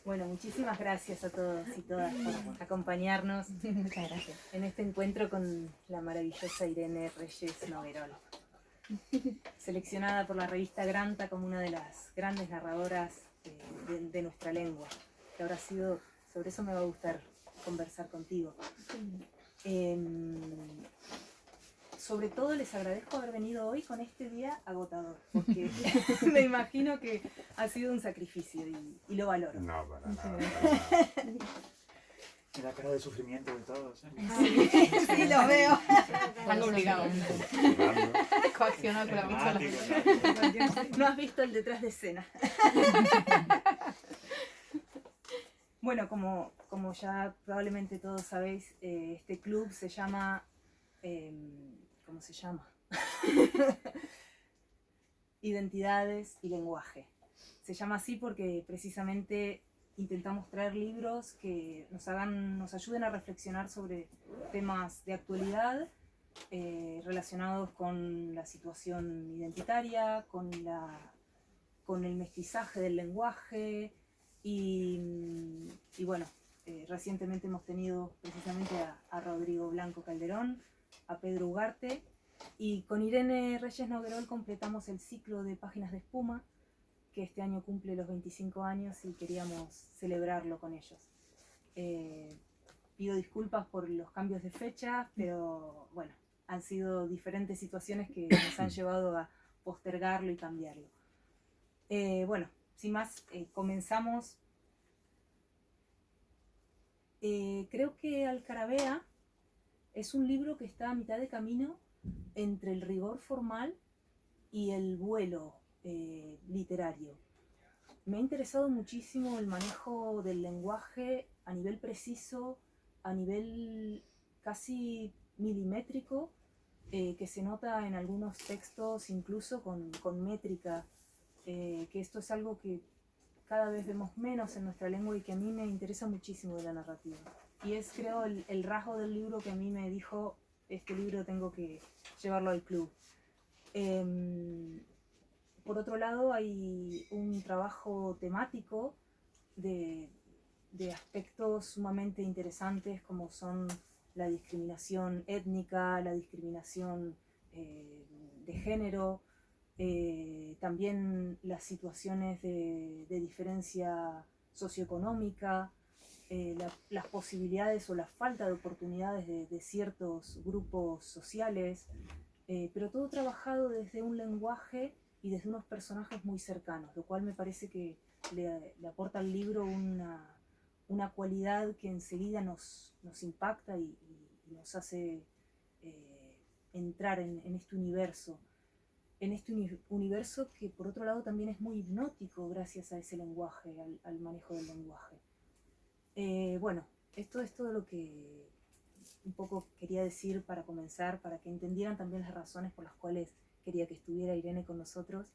Bueno, muchísimas gracias a todos y todas por acompañarnos. Muchas gracias. En este encuentro con la maravillosa Irene Reyes Noguerol, seleccionada por la revista Granta como una de las grandes narradoras de nuestra lengua. Que habrá sido, sobre eso me va a gustar conversar contigo. Sobre todo les agradezco haber venido hoy con este día agotador, porque me imagino que ha sido un sacrificio y lo valoro. No, para nada. En la cara de sufrimiento de todos. Sí, lo veo. Están obligados. Sudando. Coaccionados por la Dramático, No has visto el detrás de escena. Bueno, como ya probablemente todos sabéis, este club se llama... ¿cómo se llama? Identidades y lenguaje. Se llama así porque precisamente intentamos traer libros que nos ayuden a reflexionar sobre temas de actualidad relacionados con la situación identitaria, con el mestizaje del lenguaje y bueno, recientemente hemos tenido precisamente a Rodrigo Blanco Calderón, a Pedro Ugarte, y con Irene Reyes Noguerol completamos el ciclo de Páginas de Espuma, que este año cumple los 25 años y queríamos celebrarlo con ellos. Pido disculpas por los cambios de fecha, pero bueno, han sido diferentes situaciones que nos han llevado a postergarlo y cambiarlo. Bueno, sin más, comenzamos. Creo que Alcarabea es un libro que está a mitad de camino entre el rigor formal y el vuelo literario. Me ha interesado muchísimo el manejo del lenguaje a nivel preciso, a nivel casi milimétrico, que se nota en algunos textos incluso con métrica, que esto es algo que cada vez vemos menos en nuestra lengua y que a mí me interesa muchísimo de la narrativa. Y es, creo, el rasgo del libro que a mí me dijo, este libro tengo que llevarlo al club. Por otro lado, hay un trabajo temático de aspectos sumamente interesantes como son la discriminación étnica, la discriminación de género, también las situaciones de diferencia socioeconómica, las posibilidades o la falta de oportunidades de ciertos grupos sociales, pero todo trabajado desde un lenguaje y desde unos personajes muy cercanos, lo cual me parece que le aporta al libro una cualidad que enseguida nos impacta y nos hace entrar en este universo. En este universo que por otro lado también es muy hipnótico gracias a ese lenguaje, al manejo del lenguaje. Bueno, esto es todo lo que un poco quería decir para comenzar, para que entendieran también las razones por las cuales quería que estuviera Irene con nosotros.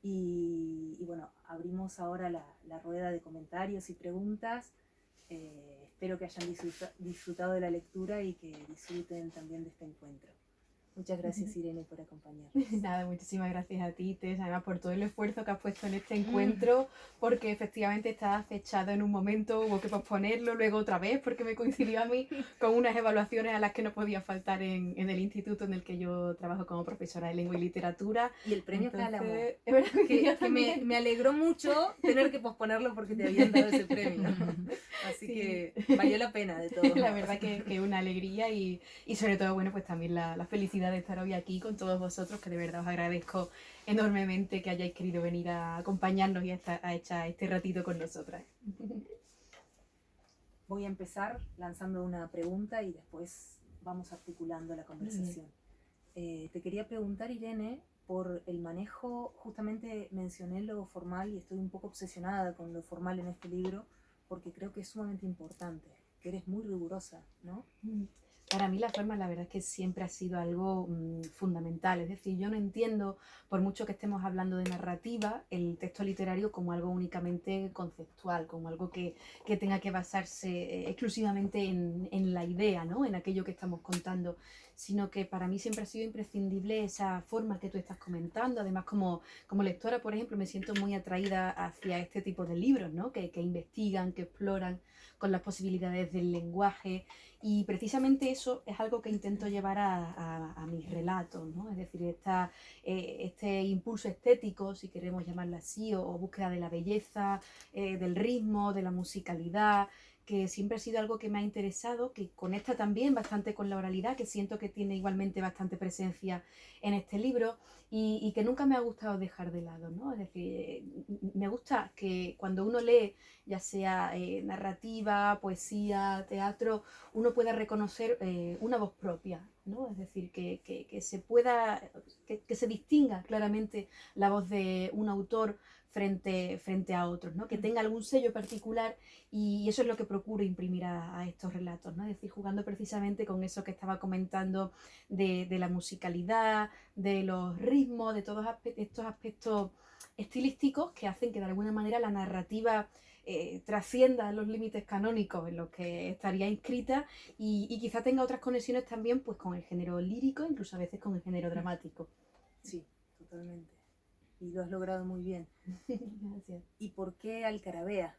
Y bueno, abrimos ahora la rueda de comentarios y preguntas. Espero que hayan disfrutado de la lectura y que disfruten también de este encuentro. Muchas gracias, Irene, por acompañarnos. Nada, muchísimas gracias a ti, Tess, además por todo el esfuerzo que has puesto en este encuentro, porque efectivamente estaba fechado en un momento, hubo que posponerlo, luego otra vez, porque me coincidió a mí con unas evaluaciones a las que no podía faltar en el instituto en el que yo trabajo como profesora de lengua y literatura. Y el premio Cálamo, Es verdad que me alegró mucho tener que posponerlo porque te habían dado ese premio. Así Sí. que valió la pena de todo. La verdad que es una alegría y sobre todo, bueno, pues también la felicidad de estar hoy aquí con todos vosotros, que de verdad os agradezco enormemente que hayáis querido venir a acompañarnos y a echar este ratito con nosotras. Voy a empezar lanzando una pregunta y después vamos articulando la conversación. Te quería preguntar, Irene, por el manejo, justamente mencioné lo formal y estoy un poco obsesionada con lo formal en este libro porque creo que es sumamente importante, que eres muy rigurosa, ¿no? Para mí la forma, la verdad es que siempre ha sido algo fundamental. Es decir, yo no entiendo, por mucho que estemos hablando de narrativa, el texto literario como algo únicamente conceptual, como algo que tenga que basarse exclusivamente en la idea, ¿no? En aquello que estamos contando, sino que para mí siempre ha sido imprescindible esa forma que tú estás comentando. Además, como lectora, por ejemplo, me siento muy atraída hacia este tipo de libros, ¿no? Que investigan, que exploran con las posibilidades del lenguaje. Y precisamente eso es algo que intento llevar a mis relatos, ¿no? Es decir, este impulso estético, si queremos llamarlo así, o búsqueda de la belleza, del ritmo, de la musicalidad, que siempre ha sido algo que me ha interesado, que conecta también bastante con la oralidad, que siento que tiene igualmente bastante presencia en este libro y que nunca me ha gustado dejar de lado, ¿no? Es decir, me gusta que cuando uno lee, ya sea narrativa, poesía, teatro, uno pueda reconocer una voz propia, ¿no? Es decir, que se pueda, que se distinga claramente la voz de un autor frente a otros, ¿no? Que tenga algún sello particular y eso es lo que procuro imprimir a estos relatos, ¿no? Es decir, jugando precisamente con eso que estaba comentando de la musicalidad, de los ritmos, de todos estos aspectos estilísticos que hacen que de alguna manera la narrativa trascienda los límites canónicos en los que estaría inscrita y quizá tenga otras conexiones también pues con el género lírico, incluso a veces con el género dramático. Sí, totalmente. Y lo has logrado muy bien. Gracias. ¿Y por qué Alcarabea?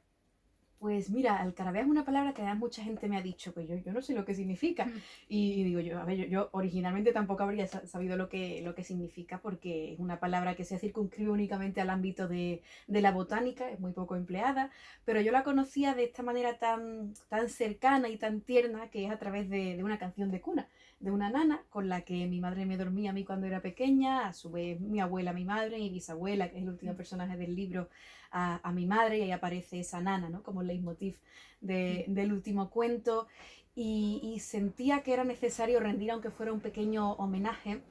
Pues mira, alcarabea es una palabra que además mucha gente me ha dicho, pues yo no sé lo que significa. Y digo yo, a ver, yo originalmente tampoco habría sabido lo que significa porque es una palabra que se circunscribe únicamente al ámbito de la botánica, es muy poco empleada, pero yo la conocía de esta manera tan cercana y tan tierna que es a través de una canción de cuna, de una nana con la que mi madre me dormía a mí cuando era pequeña, a su vez mi abuela, mi madre, y bisabuela, que es el último personaje del libro, a mi madre, y ahí aparece esa nana, ¿no? Como el leitmotiv del último cuento, y sentía que era necesario rendir, aunque fuera un pequeño homenaje,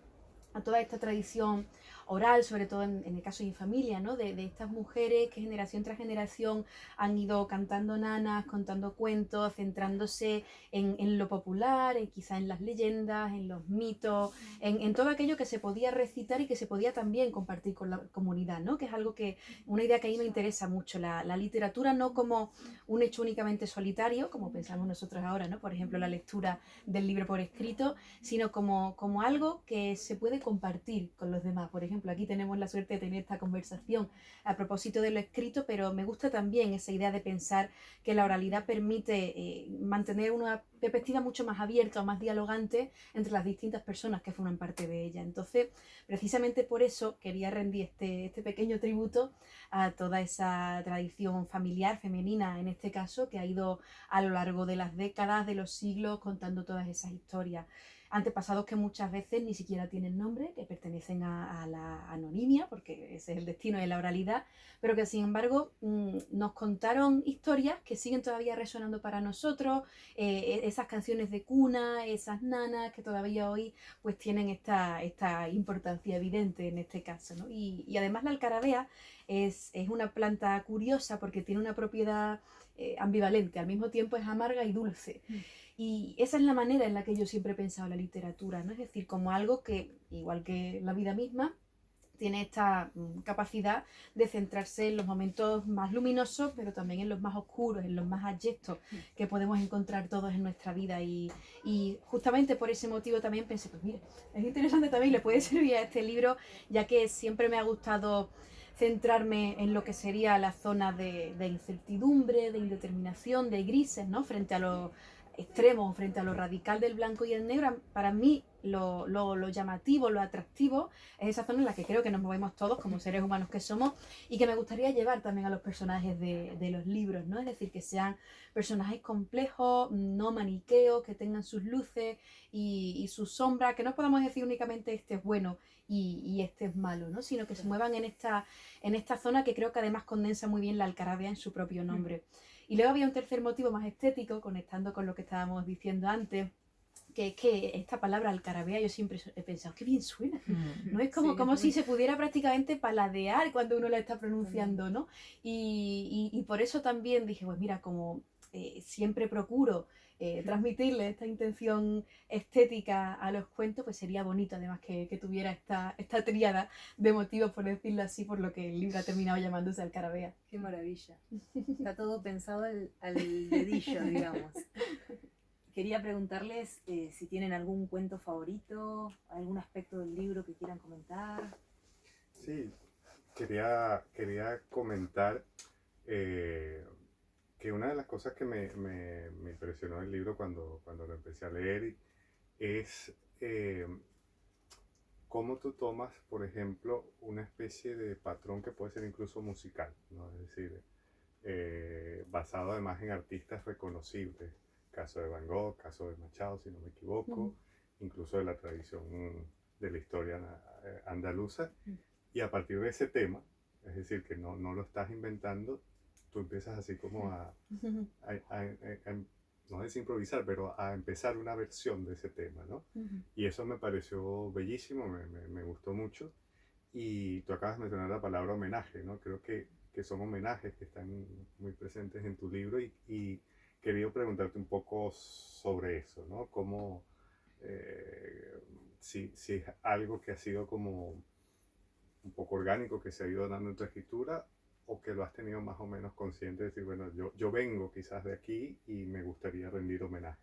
a toda esta tradición oral, sobre todo en el caso de mi familia, ¿no? De estas mujeres que generación tras generación han ido cantando nanas, contando cuentos, centrándose en lo popular, quizá en las leyendas, en los mitos, en todo aquello que se podía recitar y que se podía también compartir con la comunidad, ¿no? Que es algo una idea que a mí me interesa mucho, la literatura no como un hecho únicamente solitario, como pensamos nosotros ahora, ¿no? Por ejemplo, la lectura del libro por escrito, sino como algo que se puede compartir con los demás. Por ejemplo, aquí tenemos la suerte de tener esta conversación a propósito de lo escrito, pero me gusta también esa idea de pensar que la oralidad permite mantener una perspectiva mucho más abierta o más dialogante entre las distintas personas que forman parte de ella. Entonces, precisamente por eso quería rendir este pequeño tributo a toda esa tradición familiar, femenina en este caso, que ha ido a lo largo de las décadas, de los siglos, contando todas esas historias. Antepasados que muchas veces ni siquiera tienen nombre, que pertenecen a la anonimia, porque ese es el destino de la oralidad, pero que sin embargo nos contaron historias que siguen todavía resonando para nosotros, esas canciones de cuna, esas nanas que todavía hoy pues tienen esta importancia evidente en este caso, ¿no? Y además la alcarabea es una planta curiosa porque tiene una propiedad ambivalente, al mismo tiempo es amarga y dulce. Y esa es la manera en la que yo siempre he pensado la literatura, ¿no? Es decir, como algo que, igual que la vida misma, tiene esta capacidad de centrarse en los momentos más luminosos, pero también en los más oscuros, en los más abyectos que podemos encontrar todos en nuestra vida. Y justamente por ese motivo también pensé, pues mira, es interesante también, le puede servir a este libro, ya que siempre me ha gustado centrarme en lo que sería la zona de incertidumbre, de indeterminación, de grises, ¿no? Frente a los extremos, frente a lo radical del blanco y el negro. Para mí lo llamativo, lo atractivo es esa zona en la que creo que nos movemos todos como seres humanos que somos y que me gustaría llevar también a los personajes de los libros, ¿no? Es decir, que sean personajes complejos, no maniqueos, que tengan sus luces y sus sombras, que no podamos decir únicamente este es bueno y este es malo, ¿no? Sino que se muevan en esta zona que creo que además condensa muy bien la alcarabea en su propio nombre. Y luego había un tercer motivo más estético, conectando con lo que estábamos diciendo antes, que es que esta palabra alcarabea yo siempre he pensado, qué bien suena, ¿no? Es como si se pudiera prácticamente paladear cuando uno la está pronunciando, ¿no? Y por eso también dije, pues mira, como siempre procuro transmitirle esta intención estética a los cuentos, pues sería bonito además que tuviera esta tríada de motivos, por decirlo así, por lo que el libro ha terminado llamándose Alcarabea. Qué maravilla. Está todo pensado al dedillo, digamos. Quería preguntarles si tienen algún cuento favorito, algún aspecto del libro que quieran comentar. Sí, quería comentar que una de las cosas que me impresionó del libro cuando lo empecé a leer es cómo tú tomas, por ejemplo, una especie de patrón que puede ser incluso musical, ¿no? Es decir, basado además en artistas reconocibles, caso de Van Gogh, caso de Machado, si no me equivoco, incluso de la tradición de la historia andaluza, y a partir de ese tema, es decir, que no lo estás inventando, tú empiezas así como no es improvisar, pero a empezar una versión de ese tema, ¿no? Y eso me pareció bellísimo, me gustó mucho. Y tú acabas de mencionar la palabra homenaje, ¿no? Creo que son homenajes que están muy presentes en tu libro y quería preguntarte un poco sobre eso, ¿no? Cómo, si es algo que ha sido como un poco orgánico, que se ha ido dando en tu escritura, o que lo has tenido más o menos consciente de decir, bueno, yo vengo quizás de aquí y me gustaría rendir homenaje.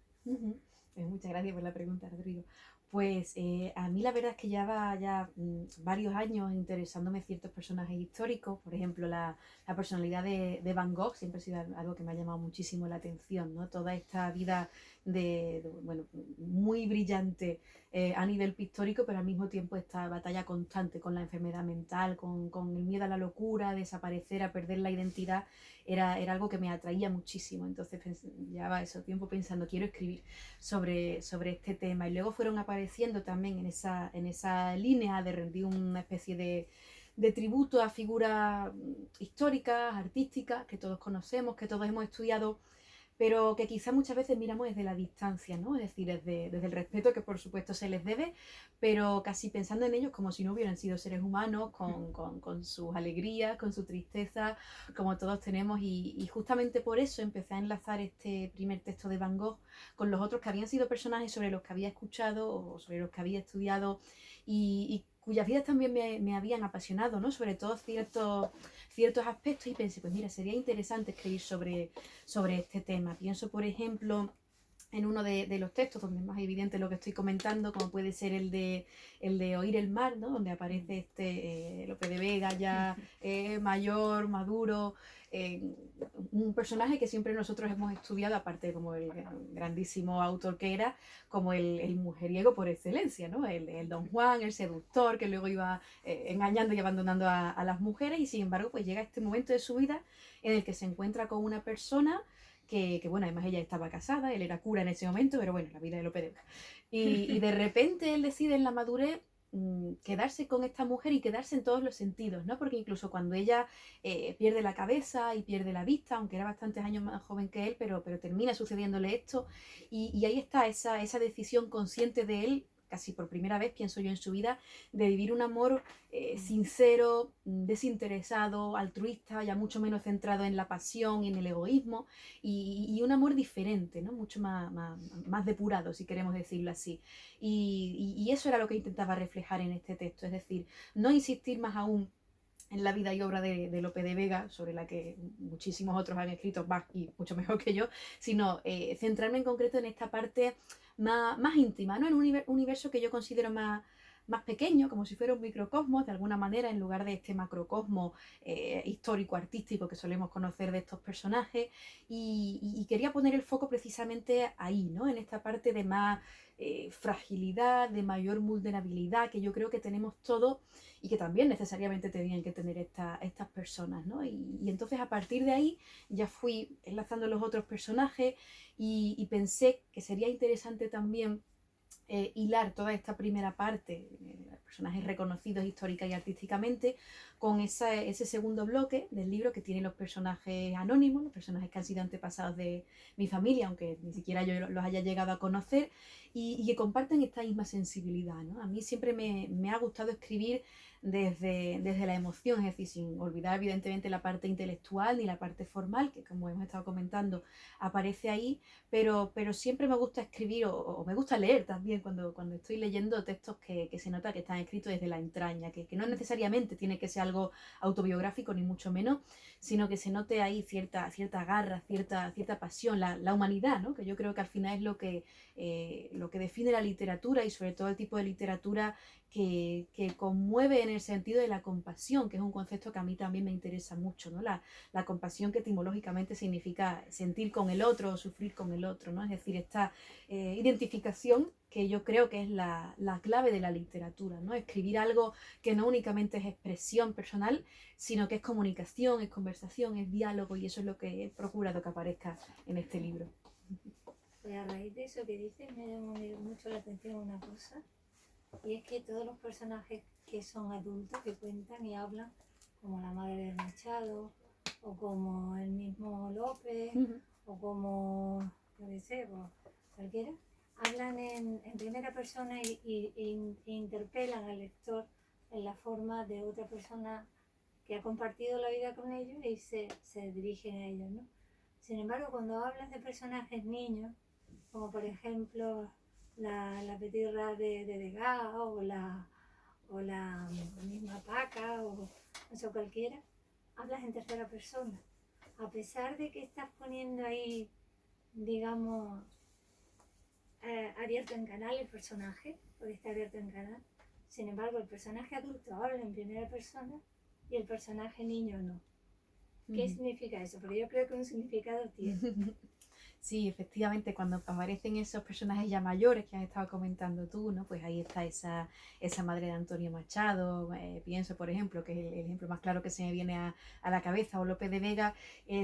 Muchas gracias por la pregunta, Rodrigo. Pues a mí la verdad es que lleva ya varios años interesándome ciertos personajes históricos. Por ejemplo, la personalidad de Van Gogh siempre ha sido algo que me ha llamado muchísimo la atención, ¿no? Toda esta vida bueno, muy brillante a nivel pictórico, pero al mismo tiempo esta batalla constante con la enfermedad mental, con el miedo a la locura, a desaparecer, a perder la identidad, era algo que me atraía muchísimo. Entonces llevaba ese tiempo pensando, quiero escribir sobre este tema, y luego fueron apareciendo también en esa línea de rendir una especie de tributo a figuras históricas, artísticas, que todos conocemos, que todos hemos estudiado, pero que quizás muchas veces miramos desde la distancia, ¿no? Es decir, desde el respeto que por supuesto se les debe, pero casi pensando en ellos como si no hubieran sido seres humanos, con sus alegrías, con su tristeza, como todos tenemos, y justamente por eso empecé a enlazar este primer texto de Van Gogh con los otros que habían sido personajes sobre los que había escuchado o sobre los que había estudiado y cuyas vidas también me habían apasionado, ¿no? Sobre todo ciertos aspectos, y pensé, pues mira, sería interesante escribir sobre este tema. Pienso, por ejemplo, en uno de los textos donde es más evidente lo que estoy comentando, como puede ser el de Oír el mar, ¿no? Donde aparece Lope de Vega ya mayor, maduro, un personaje que siempre nosotros hemos estudiado, aparte como el grandísimo autor que era, como el mujeriego por excelencia, ¿no? El Don Juan, el seductor, que luego iba engañando y abandonando a las mujeres, y sin embargo pues llega este momento de su vida en el que se encuentra con una persona que bueno, además ella estaba casada, él era cura en ese momento, pero bueno, la vida de Lope de Vega. Y de repente él decide en la madurez quedarse con esta mujer y quedarse en todos los sentidos, ¿no? Porque incluso cuando ella pierde la cabeza y pierde la vista, aunque era bastantes años más joven que él, pero termina sucediéndole esto, y ahí está esa decisión consciente de él, casi por primera vez, pienso yo, en su vida, de vivir un amor sincero, desinteresado, altruista, ya mucho menos centrado en la pasión y en el egoísmo, y un amor diferente, ¿no? Mucho más depurado, si queremos decirlo así. Y eso era lo que intentaba reflejar en este texto, es decir, no insistir más aún en la vida y obra de Lope de Vega, sobre la que muchísimos otros han escrito más y mucho mejor que yo, sino centrarme en concreto en esta parte más íntima, ¿no? En un universo que yo considero más pequeño, como si fuera un microcosmos, de alguna manera, en lugar de este macrocosmos histórico-artístico que solemos conocer de estos personajes, y quería poner el foco precisamente ahí, ¿no? En esta parte de más fragilidad, de mayor vulnerabilidad que yo creo que tenemos todos y que también necesariamente tenían que tener estas personas, ¿no? Y entonces a partir de ahí ya fui enlazando los otros personajes y pensé que sería interesante también hilar toda esta primera parte, personajes reconocidos histórica y artísticamente, con ese segundo bloque del libro que tiene los personajes anónimos, los personajes que han sido antepasados de mi familia, aunque ni siquiera yo los haya llegado a conocer, y que comparten esta misma sensibilidad, ¿no? A mí siempre me ha gustado escribir desde la emoción, es decir, sin olvidar evidentemente la parte intelectual ni la parte formal, que como hemos estado comentando, aparece ahí, pero siempre me gusta escribir o me gusta leer también cuando estoy leyendo textos que se nota que están escritos desde la entraña, que no necesariamente tiene que ser algo autobiográfico ni mucho menos, sino que se note ahí cierta garra, cierta pasión, la humanidad, ¿no? Que yo creo que al final es lo que define la literatura y sobre todo el tipo de literatura que conmueve en el sentido de la compasión, que es un concepto que a mí también me interesa mucho, ¿no? La compasión, que etimológicamente significa sentir con el otro o sufrir con el otro, ¿no? Es decir, esta identificación que yo creo que es la clave de la literatura, ¿no? Escribir algo que no únicamente es expresión personal, sino que es comunicación, es conversación, es diálogo, y eso es lo que he procurado que aparezca en este libro. Pues a raíz de eso que dices me llama mucho la atención una cosa, y es que todos los personajes que son adultos, que cuentan y hablan, como la madre del Machado, o como el mismo López, o como, yo qué sé, pues, cualquiera, hablan en primera persona y interpelan al lector en la forma de otra persona que ha compartido la vida con ellos y se dirigen a ellos, ¿no? Sin embargo, cuando hablas de personajes niños, como por ejemplo la petirra de Degas o la misma Paca o no sé, cualquiera, hablas en tercera persona. A pesar de que estás poniendo ahí, digamos, abierto en canal el personaje, porque está abierto en canal, sin embargo el personaje adulto habla en primera persona y el personaje niño no. ¿Qué significa eso? Porque yo creo que un significado tiene. Sí, efectivamente, cuando aparecen esos personajes ya mayores que has estado comentando tú, ¿no? Pues ahí está esa madre de Antonio Machado, pienso, por ejemplo, que es el ejemplo más claro que se me viene a la cabeza, o Lope de Vega,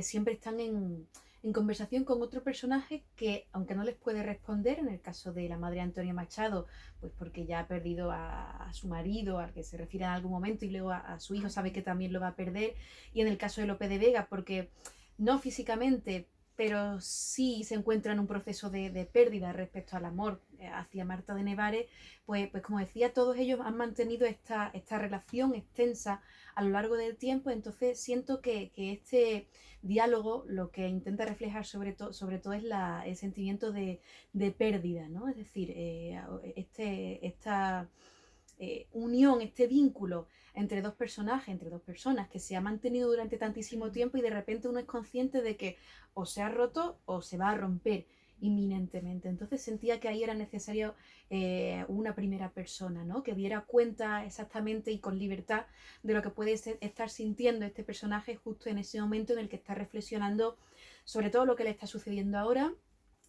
siempre están en conversación con otro personaje que, aunque no les puede responder, en el caso de la madre de Antonio Machado, pues porque ya ha perdido a su marido, al que se refiere en algún momento, y luego a su hijo sabe que también lo va a perder, y en el caso de Lope de Vega, porque no físicamente, pero sí se encuentra en un proceso de pérdida respecto al amor hacia Marta de Nevares, pues como decía, todos ellos han mantenido esta relación extensa a lo largo del tiempo. Entonces siento que este diálogo lo que intenta reflejar sobre todo es el sentimiento de pérdida, ¿no? Es decir, esta unión, este vínculo entre dos personajes, entre dos personas que se ha mantenido durante tantísimo tiempo, y de repente uno es consciente de que o se ha roto o se va a romper inminentemente. Entonces sentía que ahí era necesario una primera persona, ¿no? Que diera cuenta exactamente y con libertad de lo que puede estar sintiendo este personaje justo en ese momento en el que está reflexionando sobre todo lo que le está sucediendo ahora,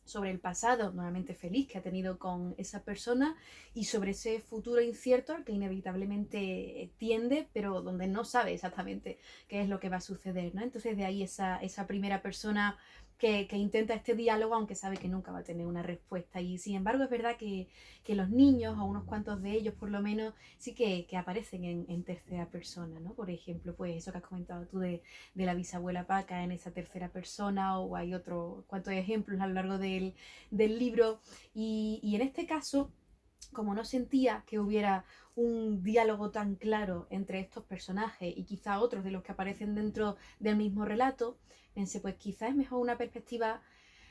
sobre el pasado normalmente feliz que ha tenido con esa persona, y sobre ese futuro incierto al que inevitablemente tiende, pero donde no sabe exactamente qué es lo que va a suceder, ¿no? Entonces de ahí esa primera persona que intenta este diálogo, aunque sabe que nunca va a tener una respuesta. Y sin embargo es verdad que los niños, o unos cuantos de ellos por lo menos, sí que aparecen en tercera persona, ¿no? Por ejemplo, pues eso que has comentado tú de la bisabuela Paca en esa tercera persona, o hay otros cuantos ejemplos a lo largo del libro. Y en este caso, como no sentía que hubiera un diálogo tan claro entre estos personajes y quizá otros de los que aparecen dentro del mismo relato, pensé, pues quizá es mejor una perspectiva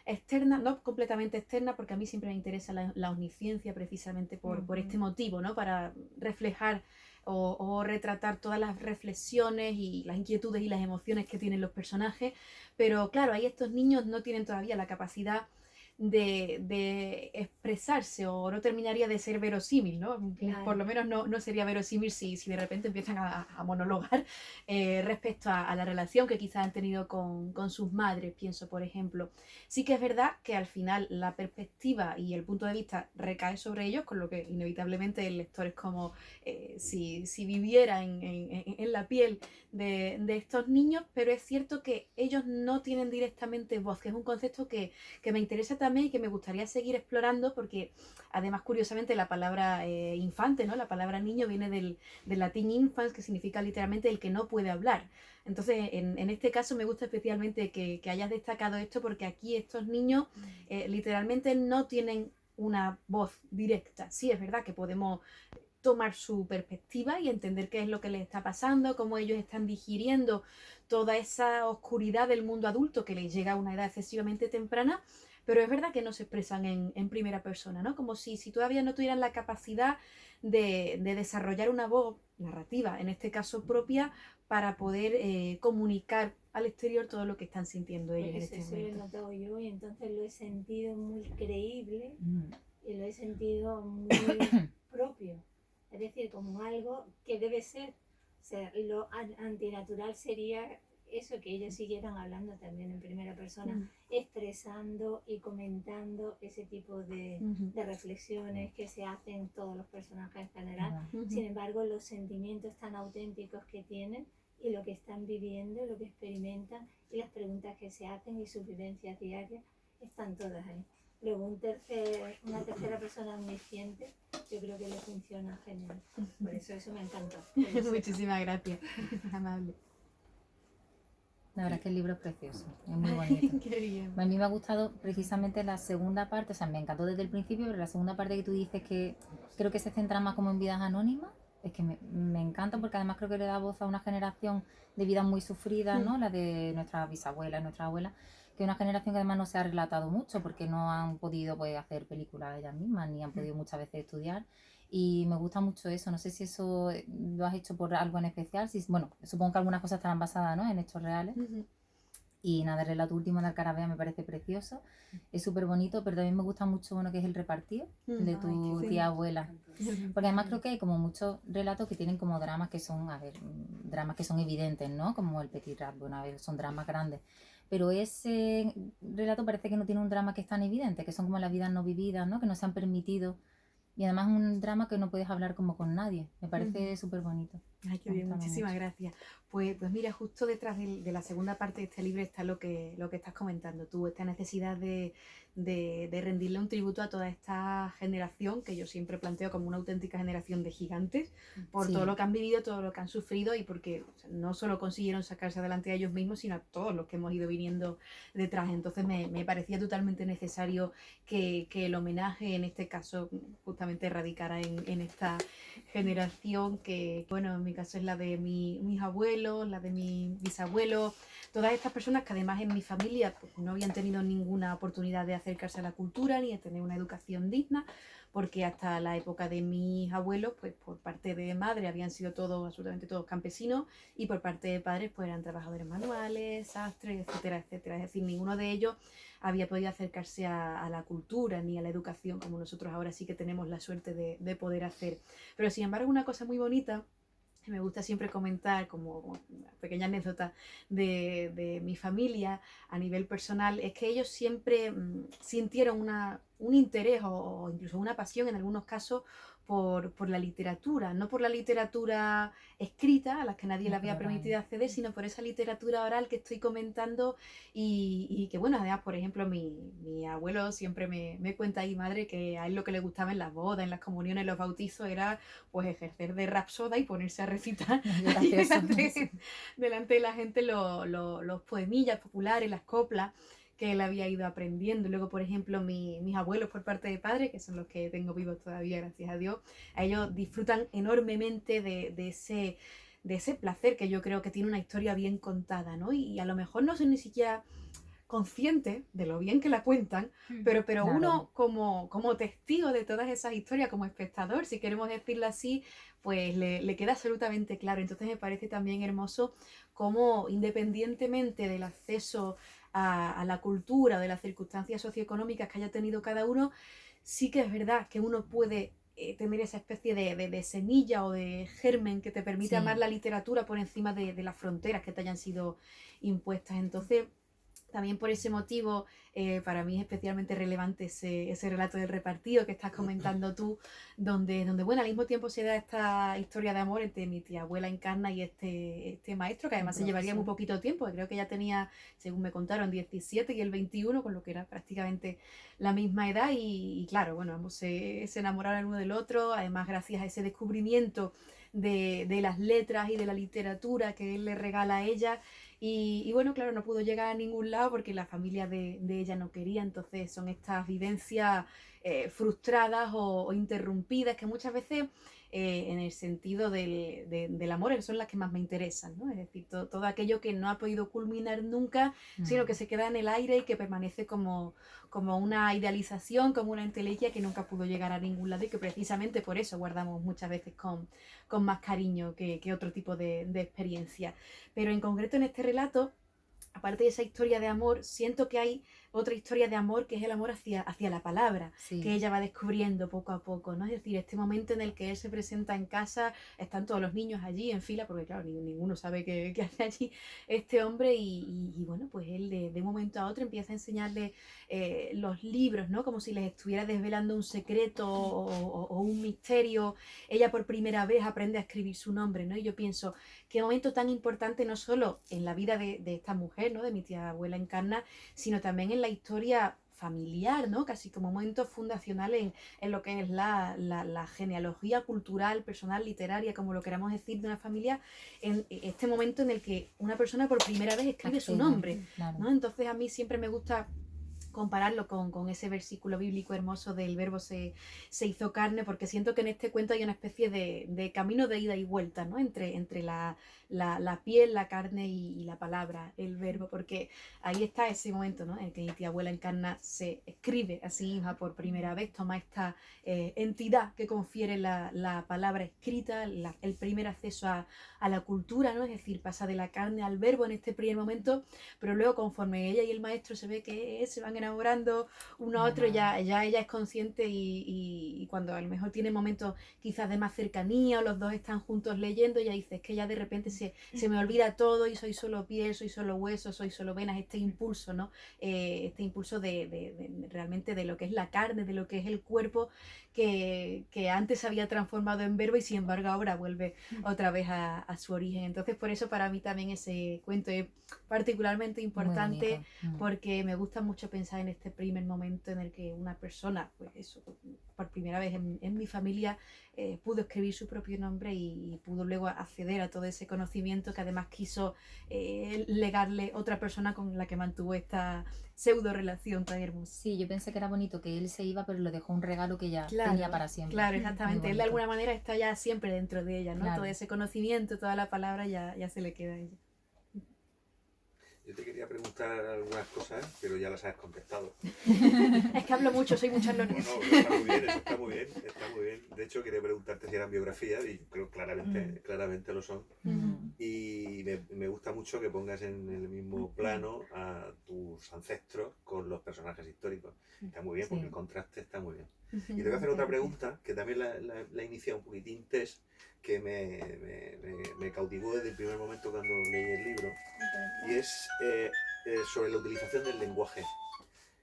externa, no completamente externa, porque a mí siempre me interesa la omnisciencia precisamente por este motivo, ¿no? Para reflejar o retratar todas las reflexiones y las inquietudes y las emociones que tienen los personajes. Pero claro, ahí estos niños no tienen todavía la capacidad de expresarse, o no terminaría de ser verosímil, ¿no? Claro. Por lo menos no sería verosímil si de repente empiezan a monologar respecto a la relación que quizás han tenido con sus madres, pienso, por ejemplo. Sí que es verdad que al final la perspectiva y el punto de vista recae sobre ellos, con lo que inevitablemente el lector es como si viviera en la piel de estos niños, pero es cierto que ellos no tienen directamente voz, que es un concepto que me interesa también y que me gustaría seguir explorando, porque además, curiosamente, la palabra infante, ¿no? La palabra niño viene del latín infans, que significa literalmente el que no puede hablar. Entonces, en este caso me gusta especialmente que hayas destacado esto, porque aquí estos niños literalmente no tienen una voz directa. Sí, es verdad que podemos tomar su perspectiva y entender qué es lo que les está pasando, cómo ellos están digiriendo toda esa oscuridad del mundo adulto que les llega a una edad excesivamente temprana, pero es verdad que no se expresan en primera persona, ¿no? Como si todavía no tuvieran la capacidad de desarrollar una voz narrativa, en este caso propia, para poder comunicar al exterior todo lo que están sintiendo ellos en este Eso lo he momento. notado yo y entonces lo he sentido muy creíble Mm. y lo he sentido muy propio. Es decir, como algo que debe ser. O sea, lo antinatural sería eso, que ellos siguieran hablando también en primera persona, expresando y comentando ese tipo de reflexiones que se hacen todos los personajes en general. Sin embargo, los sentimientos tan auténticos que tienen y lo que están viviendo, lo que experimentan y las preguntas que se hacen y sus vivencias diarias están todas ahí. Luego una tercera persona omnisciente, yo creo que le funciona genial. Por eso me encantó. Muchísimas gracias. Amable. La verdad es que el libro es precioso, es muy bonito. Qué bien. A mí me ha gustado precisamente la segunda parte, o sea, me encantó desde el principio, pero la segunda parte que tú dices que creo que se centra más como en vidas anónimas, es que me encanta porque además creo que le da voz a una generación de vidas muy sufridas, ¿no? La de nuestras bisabuelas, nuestras abuelas, que es una generación que además no se ha relatado mucho porque no han podido pues, hacer películas ellas mismas, ni han podido muchas veces estudiar. Y me gusta mucho eso, no sé si eso lo has hecho por algo en especial, bueno, supongo que algunas cosas estarán basadas, ¿no? En hechos reales. Y nada, el relato último de Alcaravea me parece precioso, es súper bonito, pero también me gusta mucho, bueno, que es el repartido de tu tía abuela. Porque además creo que hay como muchos relatos que tienen como dramas que son, dramas que son evidentes, ¿no? Como el Petit Rat, bueno, son dramas grandes. Pero ese relato parece que no tiene un drama que es tan evidente, que son como las vidas no vividas, ¿no? Que no se han permitido. Y además un drama que no puedes hablar como con nadie. Me parece súper bonito. Ay, qué bien, muchísimas gracias. Pues mira, justo detrás de la segunda parte de este libro está lo que estás comentando tú, esta necesidad de rendirle un tributo a toda esta generación, que yo siempre planteo como una auténtica generación de gigantes, por todo lo que han vivido, todo lo que han sufrido y porque no solo consiguieron sacarse adelante a ellos mismos, sino a todos los que hemos ido viniendo detrás. Entonces me parecía totalmente necesario que el homenaje, en este caso, justamente radicara en esta generación que, bueno, en mi caso es la de mis abuelos, la de mis bisabuelos, todas estas personas que además en mi familia pues, no habían tenido ninguna oportunidad de acercarse a la cultura ni de tener una educación digna, porque hasta la época de mis abuelos, pues por parte de madre habían sido todos, absolutamente todos campesinos, y por parte de padres pues eran trabajadores manuales, sastres, etcétera, etcétera. Es decir, ninguno de ellos había podido acercarse a la cultura ni a la educación como nosotros ahora sí que tenemos la suerte de poder hacer. Pero sin embargo una cosa muy bonita que me gusta siempre comentar como una pequeña anécdota de mi familia a nivel personal es que ellos siempre sintieron un interés o incluso una pasión en algunos casos por la literatura, no por la literatura escrita a la que nadie le había permitido acceder, sino por esa literatura oral que estoy comentando y que bueno, además por ejemplo mi abuelo siempre me cuenta ahí madre que a él lo que le gustaba en las bodas, en las comuniones, en los bautizos era pues ejercer de rapsoda y ponerse a recitar delante de la gente los poemillas populares, las coplas que él había ido aprendiendo. Luego, por ejemplo, mis abuelos por parte de padre, que son los que tengo vivos todavía, gracias a Dios, a ellos disfrutan enormemente de ese placer que yo creo que tiene una historia bien contada, ¿no? Y a lo mejor no son ni siquiera consciente de lo bien que la cuentan, pero claro, uno como testigo de todas esas historias, como espectador, si queremos decirlo así, pues le queda absolutamente claro. Entonces me parece también hermoso cómo independientemente del acceso a la cultura o de las circunstancias socioeconómicas que haya tenido cada uno, sí que es verdad que uno puede tener esa especie de semilla o de germen que te permite amar la literatura por encima de las fronteras que te hayan sido impuestas. Entonces, también por ese motivo, para mí es especialmente relevante ese relato del repartido que estás comentando tú, donde bueno, al mismo tiempo se da esta historia de amor entre mi tía abuela Encarna y este maestro, que además se llevaría muy poquito tiempo, creo que ya tenía, según me contaron, 17 y el 21, con lo que era prácticamente la misma edad, y claro, bueno, ambos se enamoraron el uno del otro, además gracias a ese descubrimiento de las letras y de la literatura que él le regala a ella. Y bueno, claro, no pudo llegar a ningún lado porque la familia de ella no quería, entonces son estas vivencias frustradas o interrumpidas que muchas veces en el sentido del amor, que son las que más me interesan, ¿no? Es decir, todo aquello que no ha podido culminar nunca, sino que se queda en el aire y que permanece como una idealización, como una entelequia que nunca pudo llegar a ningún lado y que precisamente por eso guardamos muchas veces con más cariño que otro tipo de experiencia. Pero en concreto en este relato, aparte de esa historia de amor, siento que hay otra historia de amor que es el amor hacia la palabra, Sí. que ella va descubriendo poco a poco, ¿no? Es decir, este momento en el que él se presenta en casa, están todos los niños allí en fila, porque claro, ninguno sabe qué hace allí este hombre y bueno, pues él de un momento a otro empieza a enseñarle los libros, ¿no? Como si les estuviera desvelando un secreto o un misterio. Ella por primera vez aprende a escribir su nombre, ¿no? Y yo pienso, qué momento tan importante no solo en la vida de esta mujer, ¿no? De mi tía abuela Encarna, sino también en la historia familiar, ¿no? Casi como momento fundacional en lo que es la genealogía cultural, personal, literaria, como lo queramos decir, de una familia, en este momento en el que una persona por primera vez escribe su nombre, Claro. ¿no? Entonces a mí siempre me gusta compararlo con ese versículo bíblico hermoso del verbo se hizo carne, porque siento que en este cuento hay una especie de camino de ida y vuelta, ¿no? Entre la piel, la carne y la palabra, el verbo, porque ahí está ese momento, ¿no? En que mi tía abuela Encarna se escribe a sí misma por primera vez, toma esta entidad que confiere la palabra escrita, el primer acceso a la cultura, ¿no? Es decir, pasa de la carne al verbo en este primer momento, pero luego conforme ella y el maestro se ve que se van enamorando uno a otro, ya ella es consciente y cuando a lo mejor tiene momentos quizás de más cercanía o los dos están juntos leyendo, ella dice, es que ya de repente se me olvida todo y soy solo piel, soy solo hueso, soy solo venas, este impulso, ¿no? Este impulso de realmente de lo que es la carne, de lo que es el cuerpo, que antes se había transformado en verbo y sin embargo ahora vuelve otra vez a su origen. Entonces por eso para mí también ese cuento es particularmente importante, porque me gusta mucho pensar en este primer momento en el que una persona, pues eso, por primera vez en mi familia, pudo escribir su propio nombre y pudo luego acceder a todo ese conocimiento que además quiso legarle otra persona con la que mantuvo esta pseudo relación tan hermosa. Sí, yo pensé que era bonito que él se iba, pero le dejó un regalo que ya tenía para siempre. Claro, exactamente. Muy Él de bonito. alguna manera está ya siempre dentro de ella, ¿no? Claro. Todo ese conocimiento, toda la palabra ya se le queda a ella. Yo te quería preguntar algunas cosas, pero ya las has contestado. Es que hablo mucho, soy mucha No, no, está muy bien, eso está muy bien, está muy bien. De hecho, quería preguntarte si eran biografías y creo que claramente lo son. Y me gusta mucho que pongas en el mismo plano a tus ancestros con los personajes históricos. Está muy bien, porque el contraste está muy bien. Y te voy a hacer otra pregunta, que también la inicié un poquitín test, que me cautivó desde el primer momento cuando leí el libro, y es sobre la utilización del lenguaje,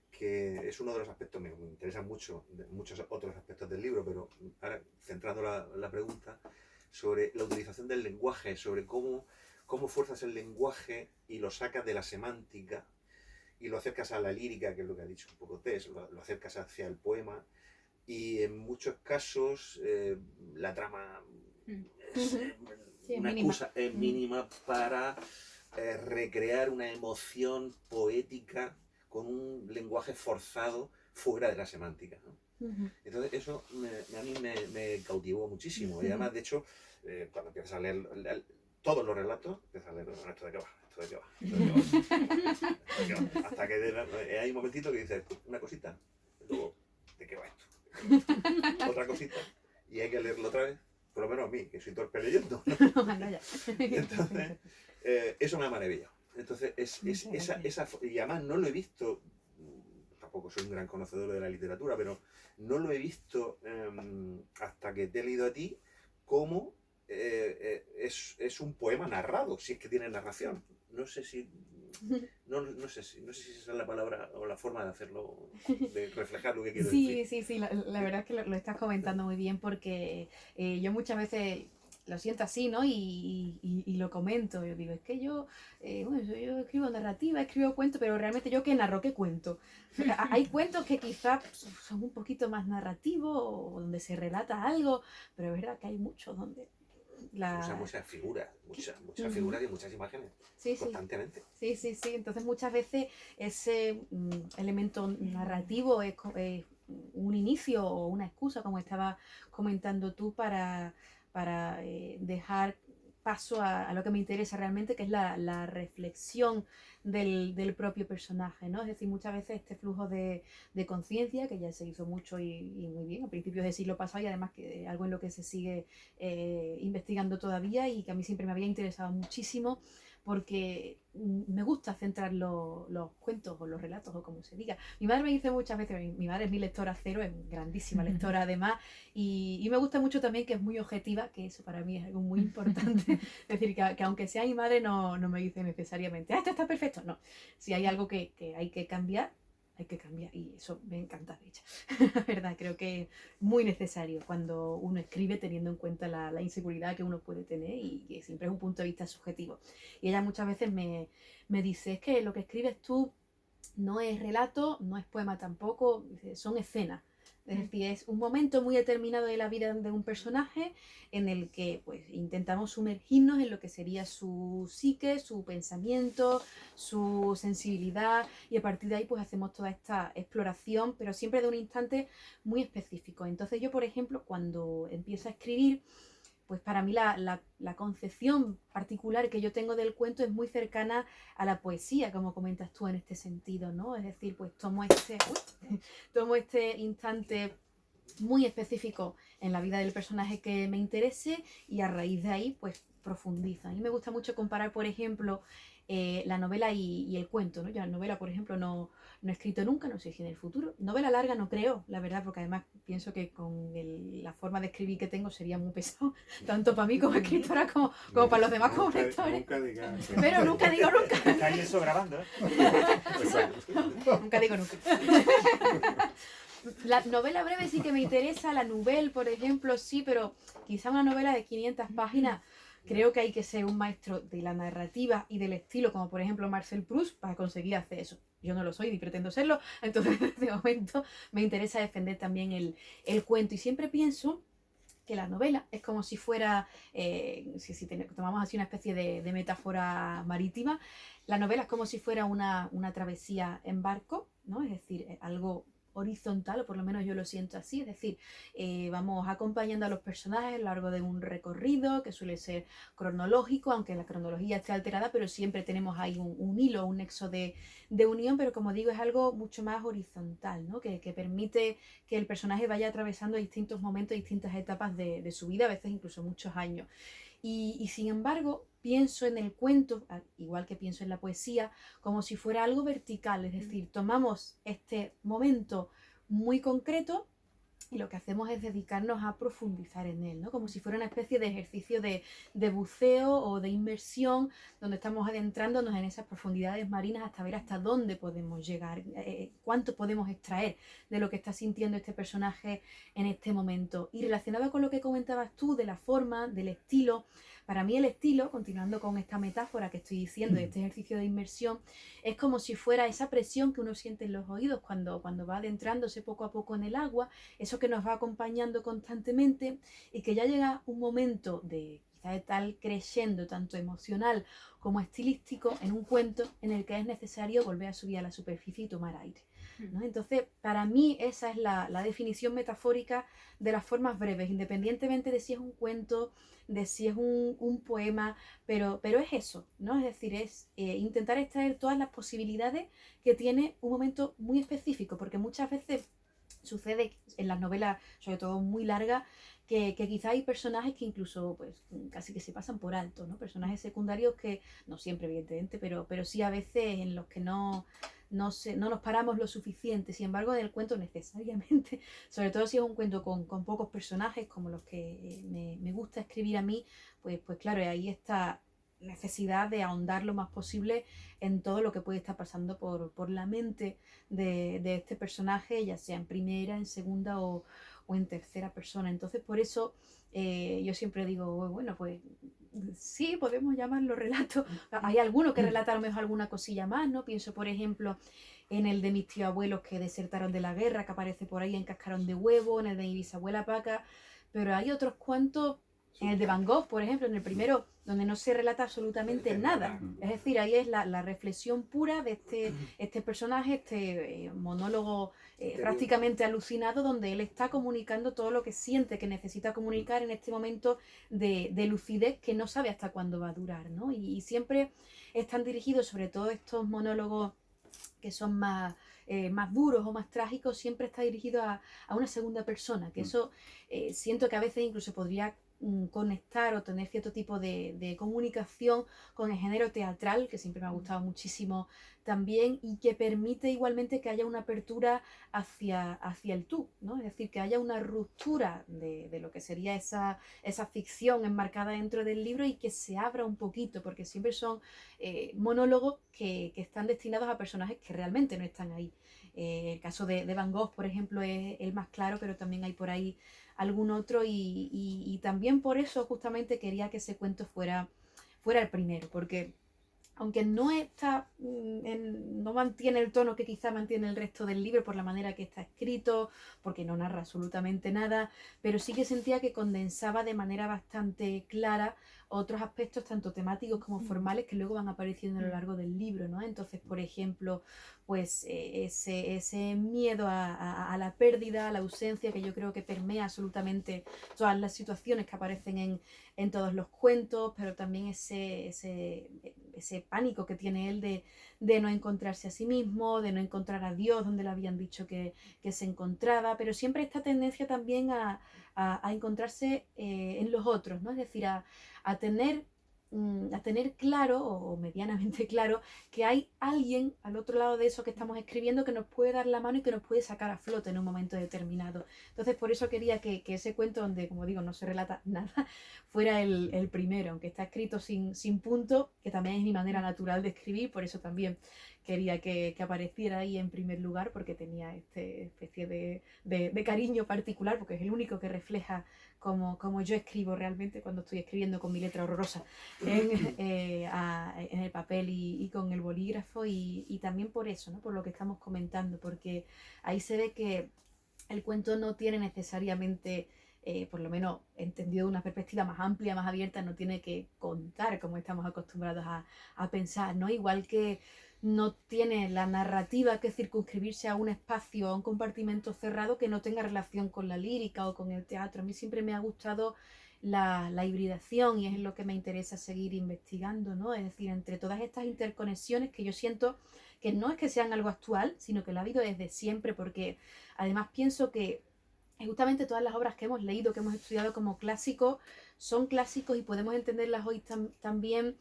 que es uno de los aspectos, me interesan mucho, de muchos otros aspectos del libro, pero ahora centrando la pregunta sobre la utilización del lenguaje, sobre cómo fuerzas el lenguaje y lo sacas de la semántica y lo acercas a la lírica, que es lo que ha dicho un poco Tess, lo acercas hacia el poema, y en muchos casos la trama es una excusa mínima para recrear una emoción poética con un lenguaje forzado fuera de la semántica, ¿no? Entonces eso a mí me cautivó muchísimo, y además de hecho cuando empiezas a leer todos los relatos, empiezas a leer, ¿esto de qué va? ¿Esto de qué va? ¿Esto de qué va? ¿Esto de qué va? Hasta que hay un momentito que dices, una cosita, luego, ¿de qué va esto? Otra cosita, y hay que leerlo otra vez, por lo menos a mí, que soy torpe leyendo, ¿no? Entonces, eso me ha maravillado. Entonces, y además no lo he visto, tampoco soy un gran conocedor de la literatura, pero no lo he visto hasta que te he leído a ti, como es un poema narrado, si es que tiene narración. No sé si esa es la palabra o la forma de hacerlo, de reflejar lo que quiero decir. Sí, la verdad es que lo estás comentando muy bien, porque yo muchas veces lo siento así, ¿no? Y lo comento, yo digo, es que yo escribo narrativa, escribo cuentos, pero realmente yo qué narro, qué cuento. Hay cuentos que quizás son un poquito más narrativos, o donde se relata algo, pero es verdad que hay muchos donde muchas figuras, muchas figuras y muchas imágenes, constantemente. Sí. Entonces muchas veces ese elemento narrativo es un inicio o una excusa, como estabas comentando tú, para dejar paso a lo que me interesa realmente, que es la reflexión del propio personaje, ¿no? Es decir, muchas veces este flujo de conciencia, que ya se hizo mucho y muy bien a principios del siglo pasado, y además que algo en lo que se sigue investigando todavía y que a mí siempre me había interesado muchísimo, porque me gusta centrar los cuentos o los relatos o como se diga. Mi madre me dice muchas veces, mi madre es mi lectora cero, es grandísima lectora además, y me gusta mucho también que es muy objetiva, que eso para mí es algo muy importante. Es decir, que aunque sea mi madre no me dice necesariamente, esto está perfecto, no. Si hay algo que hay que cambiar, hay que cambiar, y eso me encanta, de hecho. La verdad, creo que es muy necesario cuando uno escribe, teniendo en cuenta la inseguridad que uno puede tener, y que siempre es un punto de vista subjetivo. Y ella muchas veces me dice, es que lo que escribes tú no es relato, no es poema tampoco, son escenas. Es decir, es un momento muy determinado de la vida de un personaje en el que pues intentamos sumergirnos en lo que sería su psique, su pensamiento, su sensibilidad, y a partir de ahí pues hacemos toda esta exploración, pero siempre de un instante muy específico. Entonces yo, por ejemplo, cuando empiezo a escribir, pues para mí la concepción particular que yo tengo del cuento es muy cercana a la poesía, como comentas tú en este sentido, ¿no? Es decir, pues tomo este instante muy específico en la vida del personaje que me interese, y a raíz de ahí pues profundizo. A mí me gusta mucho comparar, por ejemplo, la novela y el cuento, ¿no? Yo la novela, por ejemplo, no he escrito nunca, no sé si en el futuro. Novela larga no creo, la verdad, porque además pienso que con la forma de escribir que tengo sería muy pesado, tanto para mí como escritora como para los demás como lectores. Nunca digas. Pero nunca digo nunca. Está ahí eso grabando, ¿eh? Nunca digo nunca. La novela breve sí que me interesa, la nouvelle, por ejemplo, sí, pero quizá una novela de 500 páginas, creo que hay que ser un maestro de la narrativa y del estilo, como por ejemplo Marcel Proust, para conseguir hacer eso. Yo no lo soy ni pretendo serlo, entonces en este momento me interesa defender también el cuento, y siempre pienso que la novela es como si fuera, si tomamos así una especie de metáfora marítima, la novela es como si fuera una travesía en barco, ¿no? Es decir, algo horizontal, o por lo menos yo lo siento así, es decir, vamos acompañando a los personajes a lo largo de un recorrido que suele ser cronológico, aunque la cronología esté alterada, pero siempre tenemos ahí un hilo, un nexo de unión, pero como digo, es algo mucho más horizontal, ¿no? Que permite que el personaje vaya atravesando distintos momentos, distintas etapas de su vida, a veces incluso muchos años. Y sin embargo, pienso en el cuento, igual que pienso en la poesía, como si fuera algo vertical, es decir, tomamos este momento muy concreto y lo que hacemos es dedicarnos a profundizar en él, ¿no? Como si fuera una especie de ejercicio de buceo o de inmersión, donde estamos adentrándonos en esas profundidades marinas hasta ver hasta dónde podemos llegar, cuánto podemos extraer de lo que está sintiendo este personaje en este momento. Y relacionado con lo que comentabas tú de la forma, del estilo, para mí el estilo, continuando con esta metáfora que estoy diciendo, de este ejercicio de inmersión, es como si fuera esa presión que uno siente en los oídos cuando va adentrándose poco a poco en el agua, eso que nos va acompañando constantemente, y que ya llega un momento de quizá de tal creyendo tanto emocional como estilístico en un cuento en el que es necesario volver a subir a la superficie y tomar aire, ¿no? Entonces, para mí esa es la definición metafórica de las formas breves, independientemente de si es un cuento, de si es un poema, pero es eso, ¿no? Es decir, es intentar extraer todas las posibilidades que tiene un momento muy específico, porque muchas veces sucede en las novelas, sobre todo muy largas, que quizá hay personajes que incluso pues casi que se pasan por alto, ¿no? Personajes secundarios que, no siempre evidentemente, pero sí a veces en los que no nos paramos lo suficiente. Sin embargo, en el cuento necesariamente, sobre todo si es un cuento con pocos personajes como los que me gusta escribir a mí, pues claro, ahí está necesidad de ahondar lo más posible en todo lo que puede estar pasando por la mente de este personaje, ya sea en primera, en segunda o en tercera persona. Entonces, por eso yo siempre digo, bueno, pues sí, podemos llamarlo relato. Hay alguno que relata a lo mejor alguna cosilla más, ¿no? Pienso, por ejemplo, en el de mis tíos abuelos que desertaron de la guerra, que aparece por ahí en Cascarón de Huevo, en el de mi bisabuela Paca, pero hay otros cuantos En el de Van Gogh, por ejemplo, en el primero, donde no se relata absolutamente nada. Es decir, ahí es la reflexión pura de este personaje, monólogo prácticamente alucinado, donde él está comunicando todo lo que siente, que necesita comunicar en este momento de lucidez que no sabe hasta cuándo va a durar, ¿no? Y siempre están dirigidos, sobre todo estos monólogos que son más duros o más trágicos, siempre está dirigido a una segunda persona, que eso siento que a veces incluso podría conectar o tener cierto tipo de comunicación con el género teatral, que siempre me ha gustado muchísimo también, y que permite igualmente que haya una apertura hacia el tú, ¿no? Es decir, que haya una ruptura de lo que sería esa ficción enmarcada dentro del libro y que se abra un poquito, porque siempre son monólogos que están destinados a personajes que realmente no están ahí. El caso de Van Gogh, por ejemplo, es el más claro, pero también hay por ahí algún otro y también por eso justamente quería que ese cuento fuera el primero, porque aunque no está, no mantiene el tono que quizá mantiene el resto del libro por la manera que está escrito, porque no narra absolutamente nada, pero sí que sentía que condensaba de manera bastante clara otros aspectos tanto temáticos como formales que luego van apareciendo a lo largo del libro, ¿no? Entonces, por ejemplo, pues ese miedo a la pérdida, a la ausencia, que yo creo que permea absolutamente todas las situaciones que aparecen en todos los cuentos, pero también ese pánico que tiene él de no encontrarse a sí mismo, de no encontrar a Dios donde le habían dicho que se encontraba, pero siempre esta tendencia también a encontrarse en los otros, ¿no? Es decir, a tener claro o medianamente claro que hay alguien al otro lado de eso que estamos escribiendo que nos puede dar la mano y que nos puede sacar a flote en un momento determinado. Entonces por eso quería que ese cuento, donde como digo no se relata nada, fuera el primero, aunque está escrito sin punto, que también es mi manera natural de escribir, por eso también quería que apareciera ahí en primer lugar, porque tenía esta especie de cariño particular, porque es el único que refleja como yo escribo realmente cuando estoy escribiendo con mi letra horrorosa en el papel y con el bolígrafo, y también por eso, ¿no? Por lo que estamos comentando, porque ahí se ve que el cuento no tiene necesariamente, por lo menos entendido de una perspectiva más amplia, más abierta, no tiene que contar como estamos acostumbrados a pensar, ¿no? Igual que no tiene la narrativa que circunscribirse a un espacio, a un compartimento cerrado que no tenga relación con la lírica o con el teatro. A mí siempre me ha gustado la hibridación y es lo que me interesa seguir investigando, ¿no? Es decir, entre todas estas interconexiones que yo siento que no es que sean algo actual, sino que lo ha habido desde siempre, porque además pienso que justamente todas las obras que hemos leído, que hemos estudiado como clásicos, son clásicos y podemos entenderlas hoy también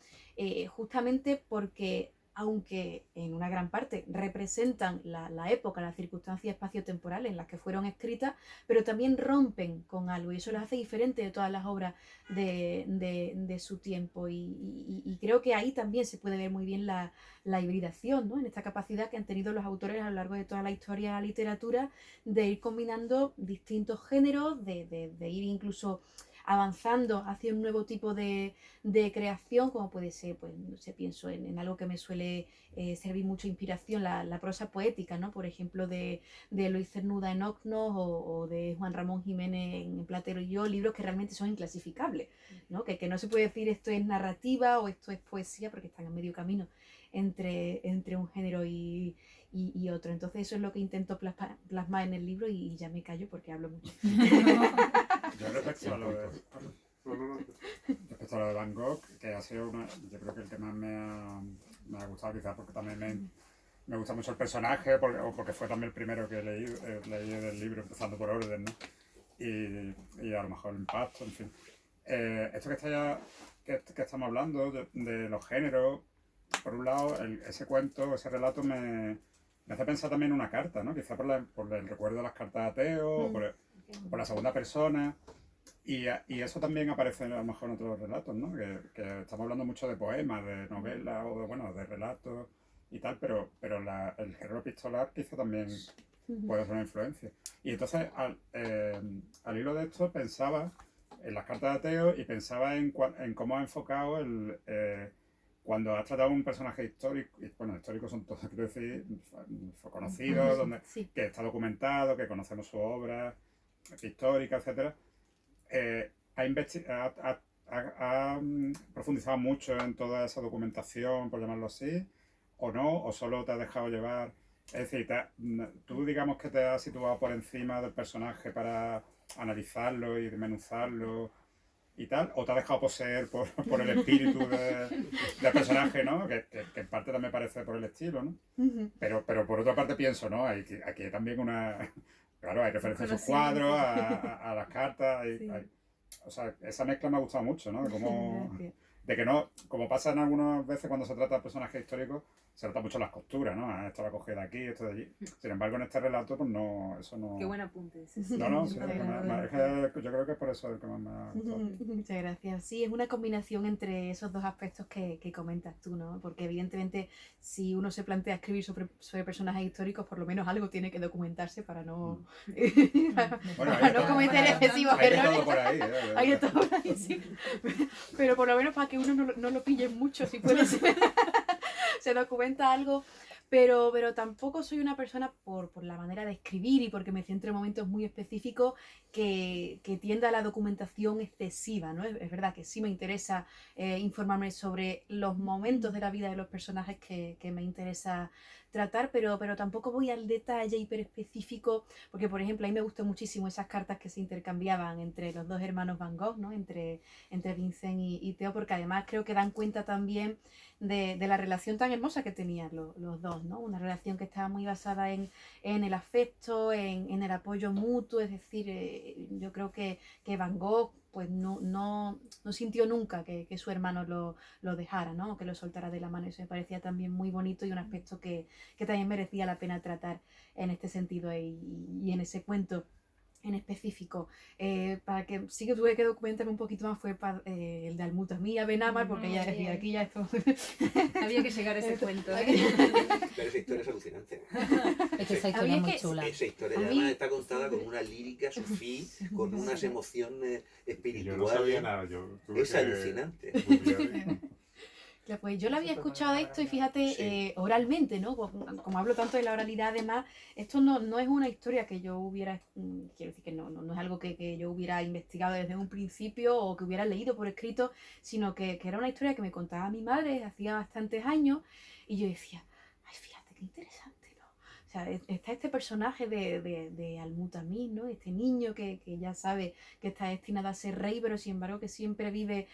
justamente porque, aunque en una gran parte representan la época, las circunstancias espaciotemporales en las que fueron escritas, pero también rompen con algo y eso las hace diferentes de todas las obras de su tiempo y creo que ahí también se puede ver muy bien la hibridación, ¿no? En esta capacidad que han tenido los autores a lo largo de toda la historia de la literatura de ir combinando distintos géneros, de ir incluso avanzando hacia un nuevo tipo de creación, como puede ser, pues no sé, pienso en algo que me suele servir mucho inspiración, la prosa poética, ¿no? Por ejemplo, de Luis Cernuda en Ocnos o de Juan Ramón Jiménez en Platero y yo, libros que realmente son inclasificables, ¿no? Que no se puede decir esto es narrativa o esto es poesía porque están a medio camino entre un género y otro. Entonces eso es lo que intento plasmar en el libro y ya me callo porque hablo mucho. Yo respecto a lo de Van Gogh, que ha sido yo creo que el que más me ha gustado, quizás porque también me gusta mucho el personaje, o porque fue también el primero que leí del libro, empezando por orden, ¿no? Y a lo mejor el impacto, en fin. Esto que estamos hablando de los géneros, por un lado, ese cuento, ese relato me hace pensar también en una carta, ¿no? Quizá por el recuerdo de las cartas de Ateo, o por la segunda persona. Y eso también aparece a lo mejor en otros relatos, ¿no? Que estamos hablando mucho de poemas, de novelas o de relatos y tal, pero el género epistolar quizá también puede ser una influencia. Y entonces, al hilo de esto, pensaba en las cartas de Ateo y pensaba en cómo ha enfocado cuando has tratado un personaje histórico, y bueno, históricos son todos, quiero decir, conocidos, Sí. que está documentado, que conocemos su obra histórica, etcétera. ha profundizado mucho en toda esa documentación, por llamarlo así, o no, o solo te has dejado llevar. Es decir, tú digamos que te has situado por encima del personaje para analizarlo y desmenuzarlo y tal, o te has dejado poseer por el espíritu del personaje, ¿no? Que en parte también parece por el estilo, ¿no? Pero por otra parte pienso, ¿no? Aquí hay también claro, hay referencias a sus cuadros, a las cartas, Sí. o sea, esa mezcla me ha gustado mucho, ¿no? Gracias. De que no, como pasa en algunas veces cuando se trata de personajes históricos, se nota mucho las costuras, ¿no? Esto lo cogí de aquí, esto de allí. Sin embargo, en este relato, pues no, eso no... Qué buen apunte ese. No, sí, Muchas es gracias. que yo creo que es por eso el que más me ha gustado. Muchas gracias. Sí, es una combinación entre esos dos aspectos que comentas tú, ¿no? Porque evidentemente si uno se plantea escribir sobre personajes históricos, por lo menos algo tiene que documentarse para no, Bueno, para no cometer excesivos hay de errores. todo por ahí, ¿eh? Hay de todo por ahí, sí. Pero por lo menos para que uno no lo pille mucho, si puede ser. Se documenta algo, pero tampoco soy una persona por la manera de escribir y porque me centro en momentos muy específicos que tienda a la documentación excesiva, ¿no? Es verdad que sí me interesa informarme sobre los momentos de la vida de los personajes que me interesa tratar, pero tampoco voy al detalle hiperespecífico, porque por ejemplo a mí me gustan muchísimo esas cartas que se intercambiaban entre los dos hermanos Van Gogh, ¿no? Entre Vincent y Theo, porque además creo que dan cuenta también de la relación tan hermosa que tenían los dos, ¿no? Una relación que estaba muy basada en el afecto, en el apoyo mutuo, es decir, yo creo que Van Gogh pues no sintió nunca que su hermano lo dejara, ¿no? O que lo soltara de la mano. Eso me parecía también muy bonito y un aspecto que también merecía la pena tratar en este sentido y en ese cuento en específico. Para que sí que tuve que documentarme un poquito más fue el de Al-Mutamí a Benabar, porque ya decía aquí ya esto. Había que llegar a ese cuento, ¿eh? Pero esa historia es alucinante. Es que esa historia es muy chula. Esa historia A y mí- además está contada con una lírica sufí, con unas emociones Y yo no sabía espirituales. nada, yo tuve Es que alucinante. googlear. Ya, pues yo la había escuchado esto y fíjate, Sí. oralmente, ¿no? Como hablo tanto de la oralidad, además, esto no es una historia que yo hubiera, quiero decir que no es algo que yo hubiera investigado desde un principio o que hubiera leído por escrito, sino que era una historia que me contaba mi madre hacía bastantes años y yo decía, ay, fíjate qué interesante, ¿no? O sea, está este personaje de Al-Mutamí, ¿no? Este niño que ya sabe que está destinado a ser rey, pero sin embargo que siempre vive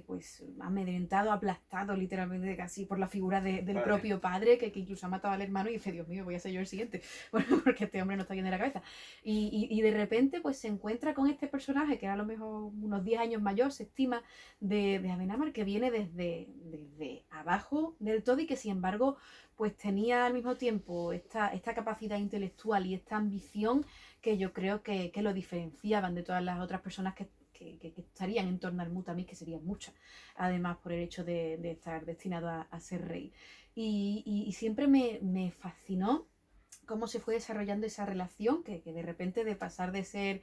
pues amedrentado, aplastado literalmente casi por la figura del Padre. propio padre, que incluso ha matado al hermano y dice, Dios mío, voy a ser yo el siguiente, bueno, porque este hombre no está bien de la cabeza. Y de repente pues se encuentra con este personaje, que era a lo mejor unos 10 años mayor, se estima, de Abenamar, que viene desde abajo del todo y que sin embargo pues tenía al mismo tiempo esta capacidad intelectual y esta ambición que yo creo que lo diferenciaban de todas las otras personas que estarían en torno al Mutamí, que serían muchas, además por el hecho de estar destinado a ser rey. Y siempre me fascinó cómo se fue desarrollando esa relación, que de repente de pasar de ser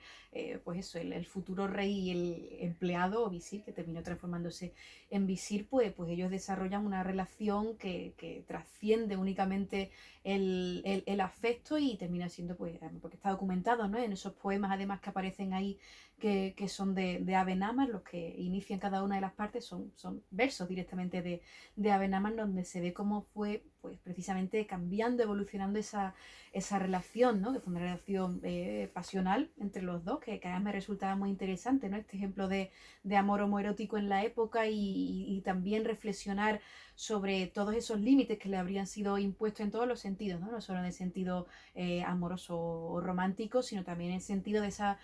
pues eso, el futuro rey y el empleado o visir, que terminó transformándose en visir, pues ellos desarrollan una relación que trasciende únicamente el afecto y termina siendo, pues, porque está documentado, ¿no? En esos poemas además que aparecen ahí que son de Abenamar, los que inician cada una de las partes son versos directamente de Abenamar, donde se ve cómo fue pues precisamente cambiando, evolucionando esa relación, ¿no? Que fue una relación pasional entre los dos, que además me resultaba muy interesante, ¿no? Este ejemplo de amor homoerótico en la época y también reflexionar sobre todos esos límites que le habrían sido impuestos en todos los sentidos, ¿no? No solo en el sentido amoroso o romántico, sino también en el sentido de esa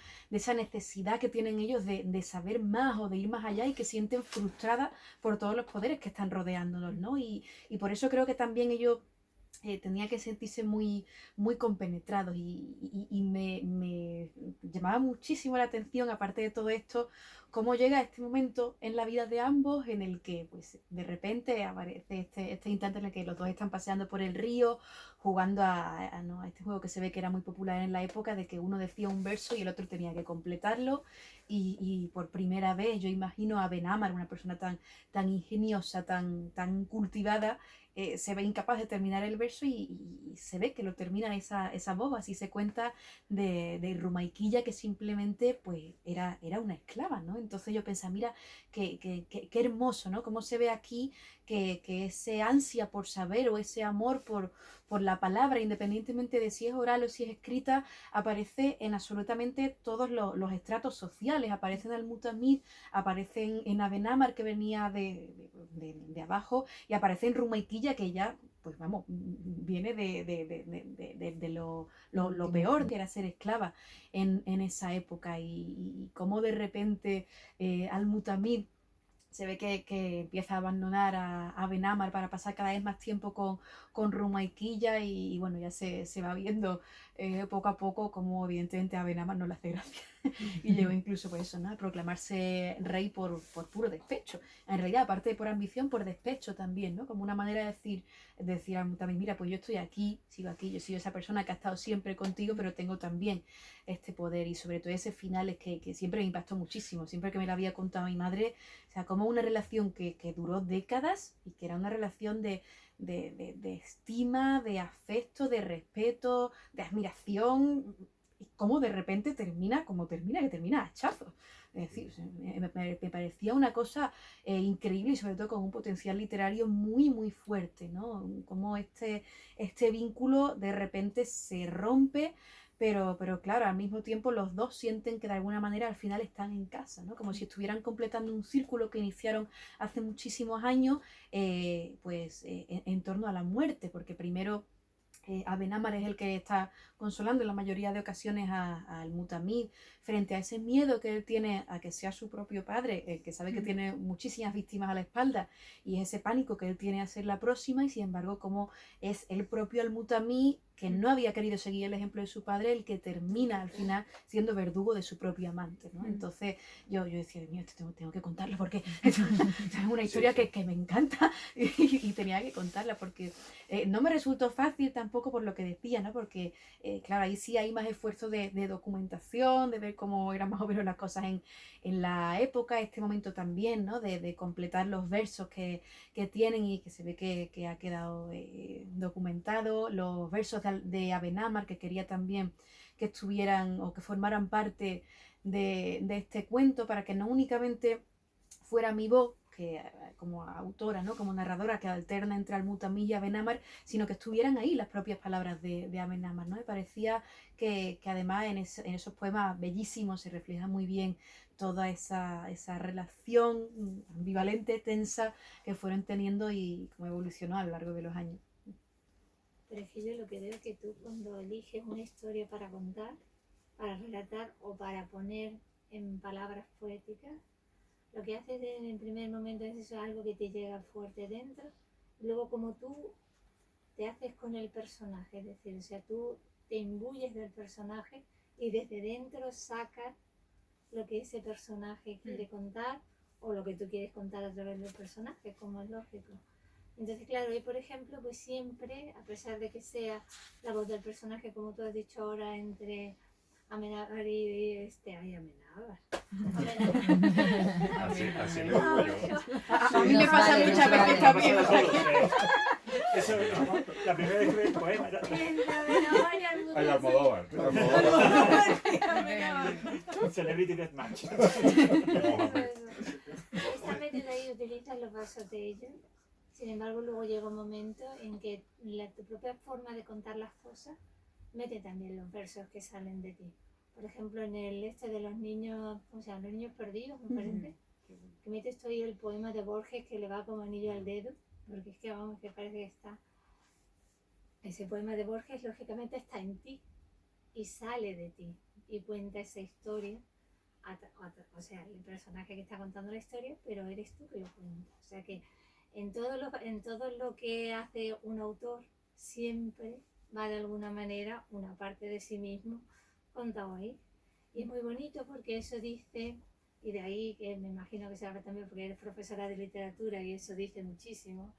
necesidad que tienen ellos de saber más o de ir más allá y que sienten frustrada por todos los poderes que están rodeándolos, ¿no? Y por eso creo que también ellos tenía que sentirse muy compenetrados y me llamaba muchísimo la atención, aparte de todo esto, cómo llega este momento en la vida de ambos en el que pues de repente aparece este instante en el que los dos están paseando por el río, jugando a este juego que se ve que era muy popular en la época, de que uno decía un verso y el otro tenía que completarlo, y por primera vez yo imagino a Ben-Amar, una persona tan ingeniosa, tan cultivada, se ve incapaz de terminar el verso y se ve que lo termina esa boba. Así se cuenta de Rumaiquilla, que simplemente pues era una esclava, ¿no? Entonces yo pensaba, mira, qué hermoso, ¿no? Cómo se ve aquí que ese ansia por saber o ese amor por la palabra, independientemente de si es oral o si es escrita, aparece en absolutamente todos los estratos sociales. Aparece en Al-Mutamid, aparece en Abenamar, que venía de abajo, y aparece en Rumaiquilla, que ya, pues vamos, viene de lo peor que era ser esclava en esa época, y cómo de repente Al-Mutamid se ve que empieza a abandonar a Ben-Amar para pasar cada vez más tiempo con Rumaiquilla, y bueno, ya se va viendo poco a poco como evidentemente a Ben-Amar no le hace gracia y llegó incluso por eso, ¿no?, a proclamarse rey por puro despecho. En realidad, aparte de por ambición, por despecho también, ¿no? Como una manera de decir también, mira, pues yo estoy aquí, yo soy esa persona que ha estado siempre contigo, pero tengo también este poder. Y sobre todo ese final es que siempre me impactó muchísimo, siempre que me lo había contado mi madre, o sea, como una relación que duró décadas y que era una relación de estima, de afecto, de respeto, de admiración, y cómo de repente termina como termina, que termina a hachazos. Es decir, me parecía una cosa increíble, y sobre todo con un potencial literario muy, muy fuerte, ¿no? Como este vínculo de repente se rompe, pero claro, al mismo tiempo los dos sienten que de alguna manera al final están en casa, ¿no? Como si estuvieran completando un círculo que iniciaron hace muchísimos años, en torno a la muerte, porque primero Abenamar es el que está consolando en la mayoría de ocasiones al Mutamid frente a ese miedo que él tiene a que sea su propio padre, el que sabe que tiene muchísimas víctimas a la espalda, y es ese pánico que él tiene a ser la próxima, y sin embargo como es el propio Al-Mutamid, que no había querido seguir el ejemplo de su padre, el que termina al final siendo verdugo de su propio amante, ¿no? Entonces yo decía, Dios mío, esto tengo que contarlo porque es una historia que me encanta, y tenía que contarla porque no me resultó fácil tampoco por lo que decía, ¿no? Porque claro, ahí sí hay más esfuerzo de documentación, de ver cómo eran más o menos las cosas en la época, este momento también, ¿no? De completar los versos que tienen, y que se ve que ha quedado documentado, los versos de Abenamar, que quería también que estuvieran o que formaran parte de este cuento, para que no únicamente fuera mi voz, que como autora, ¿no?, como narradora que alterna entre Al-Mutamid y Abenamar, sino que estuvieran ahí las propias palabras de Abenamar, ¿no? Me parecía que además en esos poemas bellísimos se refleja muy bien toda esa relación ambivalente, tensa, que fueron teniendo y cómo evolucionó a lo largo de los años. Pero es que yo lo que veo es que tú, cuando eliges una historia para contar, para relatar o para poner en palabras poéticas, lo que haces en el primer momento es eso, algo que te llega fuerte dentro, y luego como tú te haces con el personaje, es decir, o sea, tú te imbuyes del personaje y desde dentro sacas lo que ese personaje quiere contar, o lo que tú quieres contar a través del personaje, como es lógico. Entonces, claro, yo por ejemplo, pues siempre, a pesar de que sea la voz del personaje, como tú has dicho ahora, entre Amenábar y Amenábar. Así le digo yo. A mí me pasa muchas veces también. Eso, la primera vez que vi el poema era... Ay, Almodóvar. Celebrity Deathmatch. Esta método ahí utilizas los vasos de ellos. Sin embargo, luego llega un momento en que tu propia forma de contar las cosas mete también los versos que salen de ti. Por ejemplo, en el de los niños, o sea, los niños perdidos, me parece, que metes ahí el poema de Borges, que le va como anillo al dedo, porque es que vamos, que parece que está... Ese poema de Borges, lógicamente, está en ti y sale de ti y cuenta esa historia, o sea, el personaje que está contando la historia, pero eres tú que lo cuentas. O sea que en todo lo que hace un autor siempre va de alguna manera una parte de sí mismo contado ahí. Y es muy bonito porque eso dice y de ahí que me imagino que se habla también porque eres profesora de literatura y eso dice muchísimo,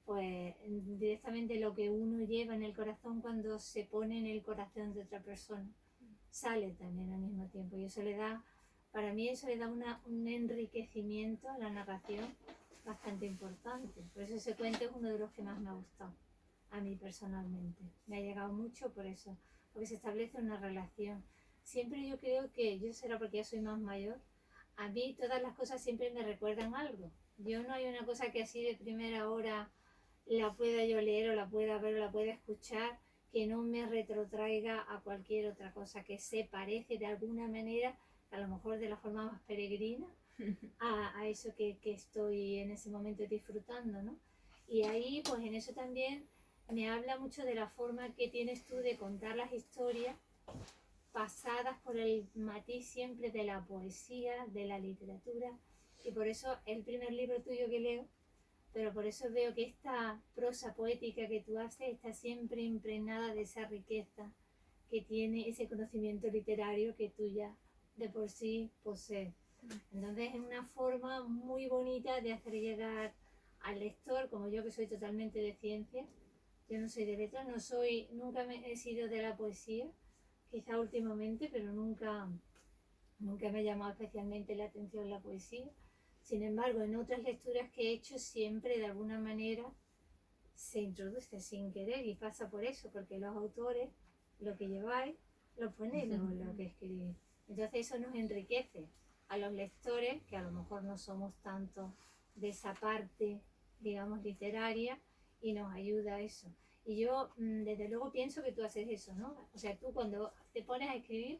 pues directamente lo que uno lleva en el corazón cuando se pone en el corazón de otra persona sale también al mismo tiempo, y eso le da, para mí eso le da un enriquecimiento a la narración bastante importante. Por eso ese cuento es uno de los que más me ha gustado a mí personalmente, me ha llegado mucho por eso, porque se establece una relación. Siempre yo creo que, yo será porque ya soy más mayor, a mí todas las cosas siempre me recuerdan algo. Yo no hay una cosa que así de primera hora la pueda yo leer o la pueda ver o la pueda escuchar que no me retrotraiga a cualquier otra cosa que se parece de alguna manera, a lo mejor de la forma más peregrina, a eso que estoy en ese momento disfrutando, ¿no? Y ahí, pues en eso también me habla mucho de la forma que tienes tú de contar las historias pasadas por el matiz siempre de la poesía, de la literatura, y por eso el primer libro tuyo que leo, pero por eso veo que esta prosa poética que tú haces está siempre impregnada de esa riqueza que tiene ese conocimiento literario que tú ya de por sí posees. Entonces es una forma muy bonita de hacer llegar al lector, como yo que soy totalmente de ciencia, yo no soy de letras, nunca he sido de la poesía, quizá últimamente, pero nunca me ha llamado especialmente la atención la poesía. Sin embargo, en otras lecturas que he hecho siempre de alguna manera se introduce sin querer y pasa por eso, porque los autores lo que lleváis lo ponéis lo que escribís. Entonces eso nos enriquece a los lectores, que a lo mejor no somos tanto de esa parte, digamos, literaria, y nos ayuda a eso. Y yo desde luego pienso que tú haces eso, ¿no? O sea, tú cuando te pones a escribir,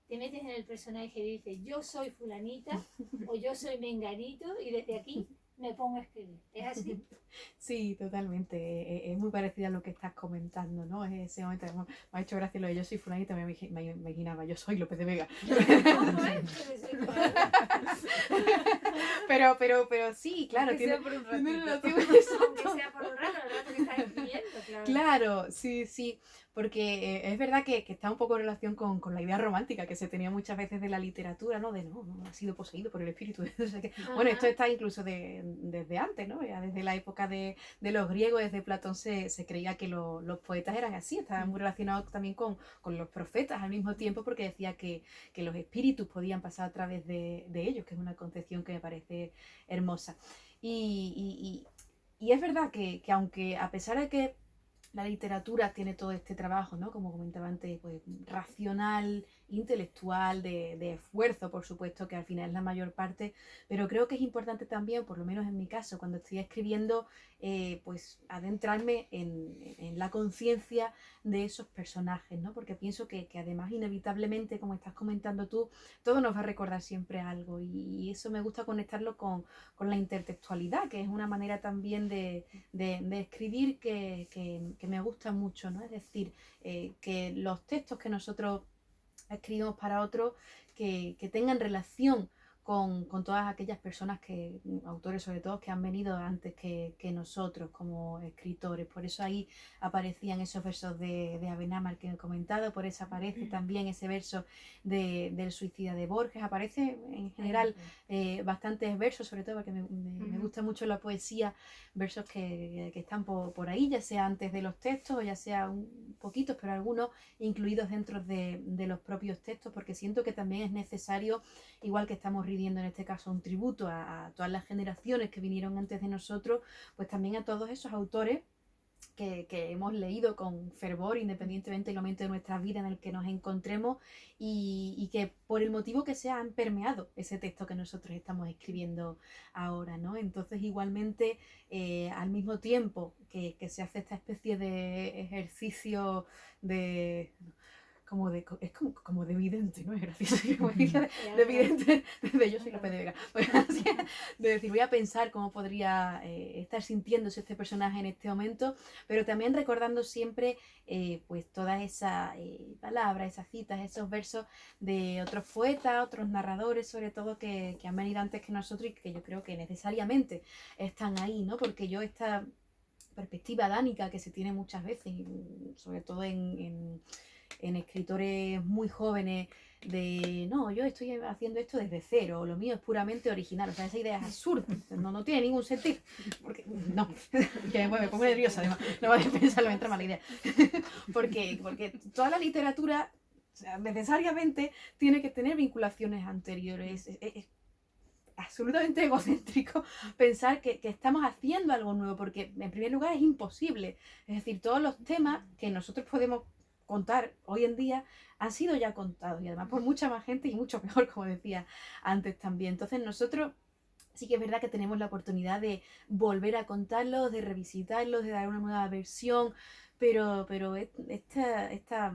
te metes en el personaje y dices, yo soy fulanita o yo soy menganito y desde aquí me pongo a escribir. ¿Es así? Sí, totalmente. Es muy parecido a lo que estás comentando, ¿no? Es ese momento, me ha hecho gracia lo de yo soy fulanita, me imaginaba, yo soy López de Vega. pero sí, claro. Aunque sea por un ratito. tiene relación, Aunque exacto. sea por un rato, el rato que estás escribiendo, claro. Claro, sí, porque es verdad que está un poco en relación con la idea romántica que se tenía muchas veces de la literatura, ¿no? De no ha sido poseído por el espíritu. O sea que, bueno, esto está incluso desde antes, ¿no? Ya desde la época de los griegos, desde Platón se creía que los poetas eran así, estaban muy relacionados también con los profetas al mismo tiempo, porque decía que los espíritus podían pasar a través de ellos, que es una concepción que me parece hermosa. Y es verdad que aunque a pesar de que la literatura tiene todo este trabajo, ¿no? Como comentaba antes, pues racional, intelectual, de esfuerzo, por supuesto, que al final es la mayor parte, pero creo que es importante también, por lo menos en mi caso, cuando estoy escribiendo, pues adentrarme en la conciencia de esos personajes, ¿no? Porque pienso que además inevitablemente, como estás comentando tú, todo nos va a recordar siempre algo, y eso me gusta conectarlo con la intertextualidad, que es una manera también de escribir que me gusta mucho, ¿no? Es decir, que los textos que nosotros escribimos para otros que tengan relación con todas aquellas personas autores sobre todo, que han venido antes que nosotros como escritores. Por eso ahí aparecían esos versos de Abenamar que he comentado, por eso aparece también ese verso del Suicida de Borges, aparece en general bastantes versos, sobre todo porque me gusta mucho la poesía, versos que están por ahí, ya sea antes de los textos o ya sea un poquitos, pero algunos incluidos dentro de los propios textos, porque siento que también es necesario, igual que estamos rindiendo en este caso un tributo a todas las generaciones que vinieron antes de nosotros, pues también a todos esos autores que hemos leído con fervor, independientemente del momento de nuestra vida en el que nos encontremos, y que por el motivo que sea han permeado ese texto que nosotros estamos escribiendo ahora, ¿no? Entonces igualmente al mismo tiempo que se hace esta especie de ejercicio es como de evidente, ¿no? Es gracioso, como de evidente, de yo soy López de Vega. Pues, así, de decir, voy a pensar cómo podría estar sintiéndose este personaje en este momento, pero también recordando siempre pues todas esas palabras, esas citas, esos versos de otros poetas, otros narradores, sobre todo que han venido antes que nosotros y que yo creo que necesariamente están ahí, ¿no? Porque yo esta perspectiva dánica que se tiene muchas veces, sobre todo en escritores muy jóvenes, no, yo estoy haciendo esto desde cero, o lo mío es puramente original. O sea, esa idea es absurda, no tiene ningún sentido. Porque, no, que me pongo nerviosa además, no voy a pensarlo, me entra mala idea. porque toda la literatura, o sea, necesariamente tiene que tener vinculaciones anteriores. Es absolutamente egocéntrico pensar que estamos haciendo algo nuevo, porque en primer lugar es imposible. Es decir, todos los temas que nosotros podemos contar hoy en día han sido ya contados, y además por mucha más gente y mucho mejor, como decía antes también. Entonces nosotros sí que es verdad que tenemos la oportunidad de volver a contarlos, de revisitarlos, de dar una nueva versión, pero esta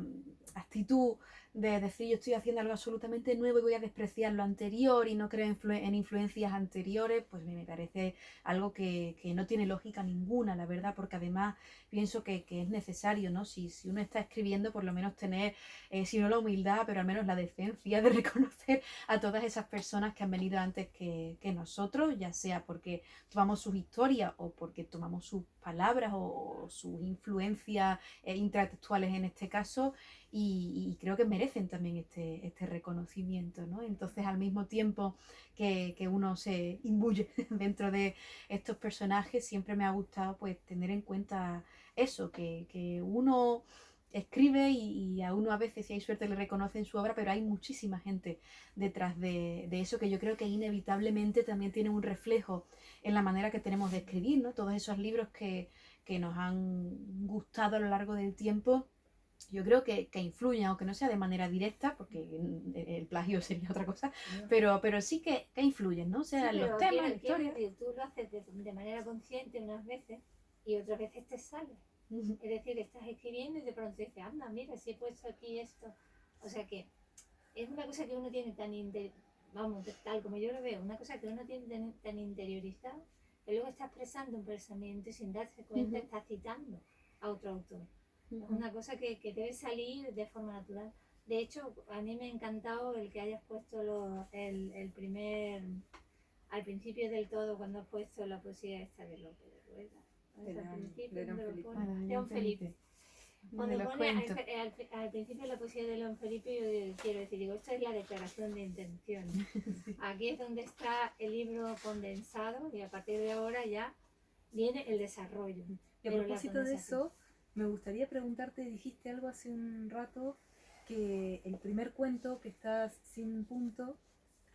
actitud de decir yo estoy haciendo algo absolutamente nuevo y voy a despreciar lo anterior y no creo en influencias anteriores, pues me parece algo que no tiene lógica ninguna, la verdad, porque además pienso que es necesario, ¿no? Si uno está escribiendo, por lo menos tener, si no la humildad, pero al menos la decencia de reconocer a todas esas personas que han venido antes que nosotros, ya sea porque tomamos sus historias o porque tomamos sus palabras o sus influencias intelectuales en este caso, y creo que merecen también este reconocimiento, ¿no? Entonces, al mismo tiempo que uno se imbuye dentro de estos personajes, siempre me ha gustado pues tener en cuenta eso, que uno escribe y a uno a veces, si hay suerte, le reconocen su obra, pero hay muchísima gente detrás de eso, que yo creo que inevitablemente también tiene un reflejo en la manera que tenemos de escribir, ¿no? Todos esos libros que nos han gustado a lo largo del tiempo, yo creo que influyen, aunque no sea de manera directa, porque el plagio sería otra cosa, pero sí que influyen, ¿no? O sea, Sí, los pero temas, la quiero historia. decir, tú lo haces de manera consciente unas veces y otras veces te sale. Ujú. Es decir, estás escribiendo y de pronto dices, anda, mira, si he puesto aquí esto. O sea que es una cosa que uno tiene vamos, tal como yo lo veo, una cosa que uno tiene tan interiorizada, que luego está expresando un pensamiento y sin darse cuenta Ujú. está citando a otro autor. Es Ujú. una cosa que debe salir de forma natural. De hecho, a mí me ha encantado el que hayas puesto el primer, al principio del todo, cuando has puesto la poesía esta de Lope de Rueda. De León Felipe. León Felipe. Me Cuando lo pone cuento. al principio la poesía de León Felipe, yo quiero decir, digo, esto es la declaración de intenciones. Aquí es donde está el libro condensado y a partir de ahora ya viene el desarrollo. Y a Pero la propósito de condensación. eso, me gustaría preguntarte, dijiste algo hace un rato, que el primer cuento, que estás sin punto,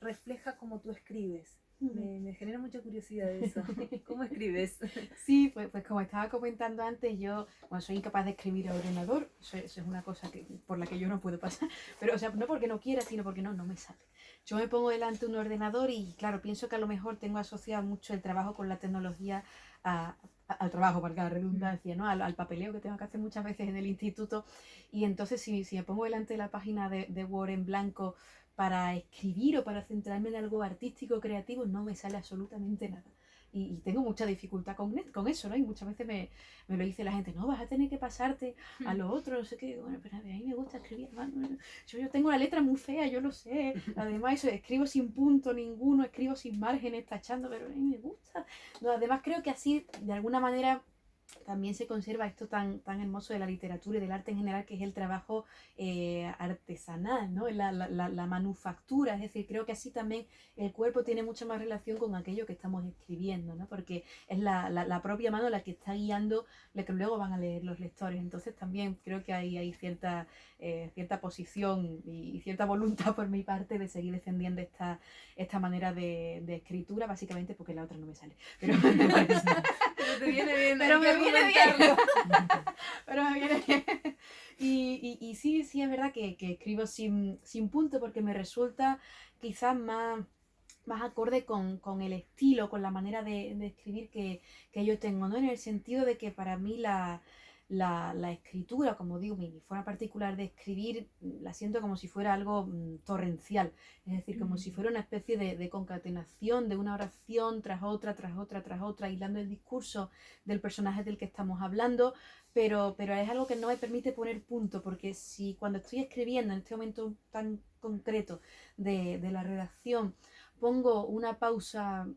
refleja cómo tú escribes. Me genera mucha curiosidad eso. ¿Cómo escribes? Sí, pues como estaba comentando antes, yo soy incapaz de escribir a ordenador, eso es una cosa por la que yo no puedo pasar, pero o sea, no porque no quiera, sino porque no me sale. Yo me pongo delante de un ordenador y claro, pienso que a lo mejor tengo asociado mucho el trabajo con la tecnología al trabajo, valga la redundancia, ¿no? Al papeleo que tengo que hacer muchas veces en el instituto, y entonces si me pongo delante de la página de Word en blanco para escribir o para centrarme en algo artístico, creativo, no me sale absolutamente nada. Y tengo mucha dificultad con eso, ¿no? Y muchas veces me lo dice la gente, no, vas a tener que pasarte a lo otro, no sé qué. Bueno, pero a mí me gusta escribir. Yo tengo la letra muy fea, yo lo sé. Además, eso, escribo sin punto ninguno, escribo sin márgenes, tachando, pero a mí me gusta. No, además, creo que así, de alguna manera, también se conserva esto tan hermoso de la literatura y del arte en general, que es el trabajo artesanal, ¿no? La manufactura. Es decir, creo que así también el cuerpo tiene mucha más relación con aquello que estamos escribiendo, ¿no? Porque es la propia mano la que está guiando lo que luego van a leer los lectores. Entonces también creo que hay cierta posición y cierta voluntad por mi parte de seguir defendiendo esta manera de escritura, básicamente porque la otra no me sale. Pero Pero te viene bien, pero hay me que viene argumentarlo. pero me viene bien. Y sí es verdad que escribo sin punto, porque me resulta quizás más acorde con el estilo, con la manera de escribir que yo tengo, ¿no? En el sentido de que para mí la escritura, como digo, mi forma particular de escribir, la siento como si fuera algo torrencial, es decir, como si fuera una especie de concatenación de una oración tras otra, tras otra, tras otra, hilando el discurso del personaje del que estamos hablando, pero es algo que no me permite poner punto, porque si cuando estoy escribiendo en este momento tan concreto de la redacción, pongo una pausa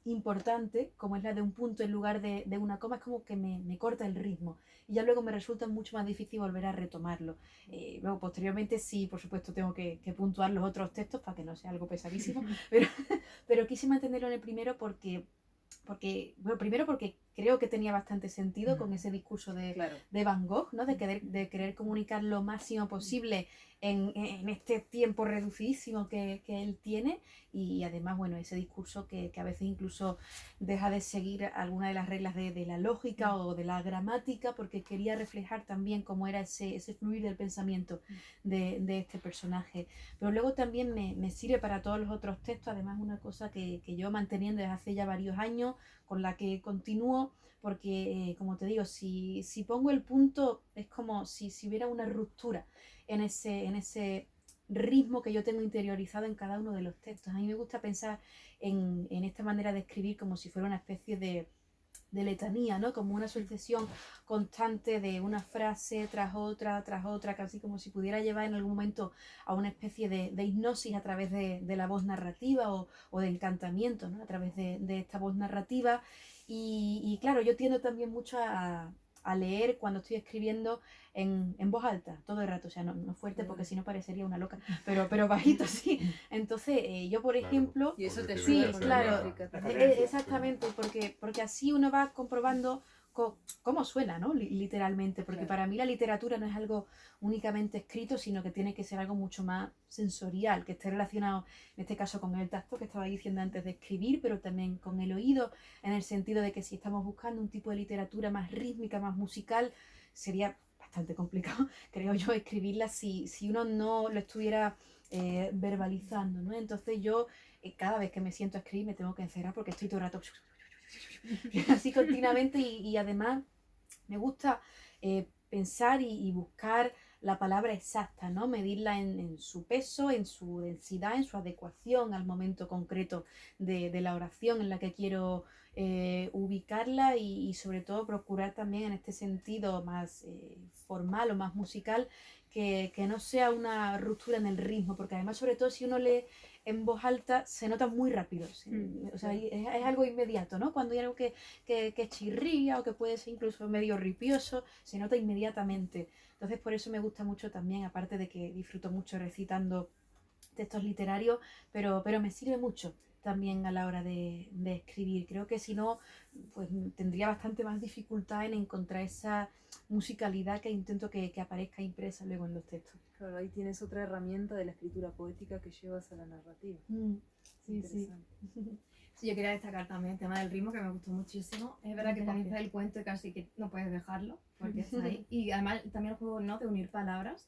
importante, como es la de un punto en lugar de una coma, es como que me corta el ritmo. Y ya luego me resulta mucho más difícil volver a retomarlo. Luego, posteriormente, sí, por supuesto, tengo que puntuar los otros textos para que no sea algo pesadísimo, pero quise mantenerlo en el primero bueno, primero porque creo que tenía bastante sentido con ese discurso Claro. de Van Gogh, ¿no? De querer comunicar lo máximo posible en este tiempo reducidísimo que él tiene, y además, bueno, ese discurso que a veces incluso deja de seguir alguna de las reglas de la lógica o de la gramática, porque quería reflejar también cómo era ese fluir del pensamiento de este personaje. Pero luego también me sirve para todos los otros textos, además una cosa que yo manteniendo desde hace ya varios años, con la que continúo, porque como te digo, si pongo el punto es como si hubiera una ruptura en ese ritmo que yo tengo interiorizado en cada uno de los textos. A mí me gusta pensar en esta manera de escribir como si fuera una especie de letanía, ¿no? Como una sucesión constante de una frase tras otra, casi como si pudiera llevar en algún momento a una especie de hipnosis a través de la voz narrativa o de encantamiento, ¿no? A través de esta voz narrativa. Y claro, yo tiendo también mucho a leer cuando estoy escribiendo en voz alta, todo el rato, o sea, no fuerte porque si no parecería una loca, pero bajito sí. Entonces, yo por Claro, ejemplo, Y eso te porque sí, tiene que ayuda hacer con la claro, métrica la también. exactamente, porque así uno va comprobando cómo suena, ¿no? Literalmente, porque Claro. para mí la literatura no es algo únicamente escrito, sino que tiene que ser algo mucho más sensorial, que esté relacionado, en este caso, con el tacto que estaba diciendo antes de escribir, pero también con el oído, en el sentido de que si estamos buscando un tipo de literatura más rítmica, más musical, sería bastante complicado, creo yo, escribirla si uno no lo estuviera verbalizando, ¿no? Entonces yo, cada vez que me siento a escribir, me tengo que encerrar porque estoy todo el rato así continuamente, y además me gusta pensar y buscar la palabra exacta, ¿no? Medirla en su peso, en su densidad, en su adecuación al momento concreto de la oración en la que quiero ubicarla, y sobre todo procurar también en este sentido más formal o más musical que no sea una ruptura en el ritmo, porque además, sobre todo si uno lee en voz alta, se nota muy rápido. O sea, es algo inmediato, ¿no? Cuando hay algo que chirría o que puede ser incluso medio ripioso, se nota inmediatamente. Entonces, por eso me gusta mucho también, aparte de que disfruto mucho recitando textos literarios, pero me sirve mucho también a la hora de escribir. Creo que si no, pues tendría bastante más dificultad en encontrar esa musicalidad que intento que aparezca impresa luego en los textos. Claro, ahí tienes otra herramienta de la escritura poética que llevas a la narrativa. Sí, sí. Interesante. Sí, yo quería destacar también el tema del ritmo, que me gustó muchísimo. Es verdad que Gracias. comienza el cuento y casi que no puedes dejarlo, porque está ahí. Y además también el juego, ¿no?, de unir palabras,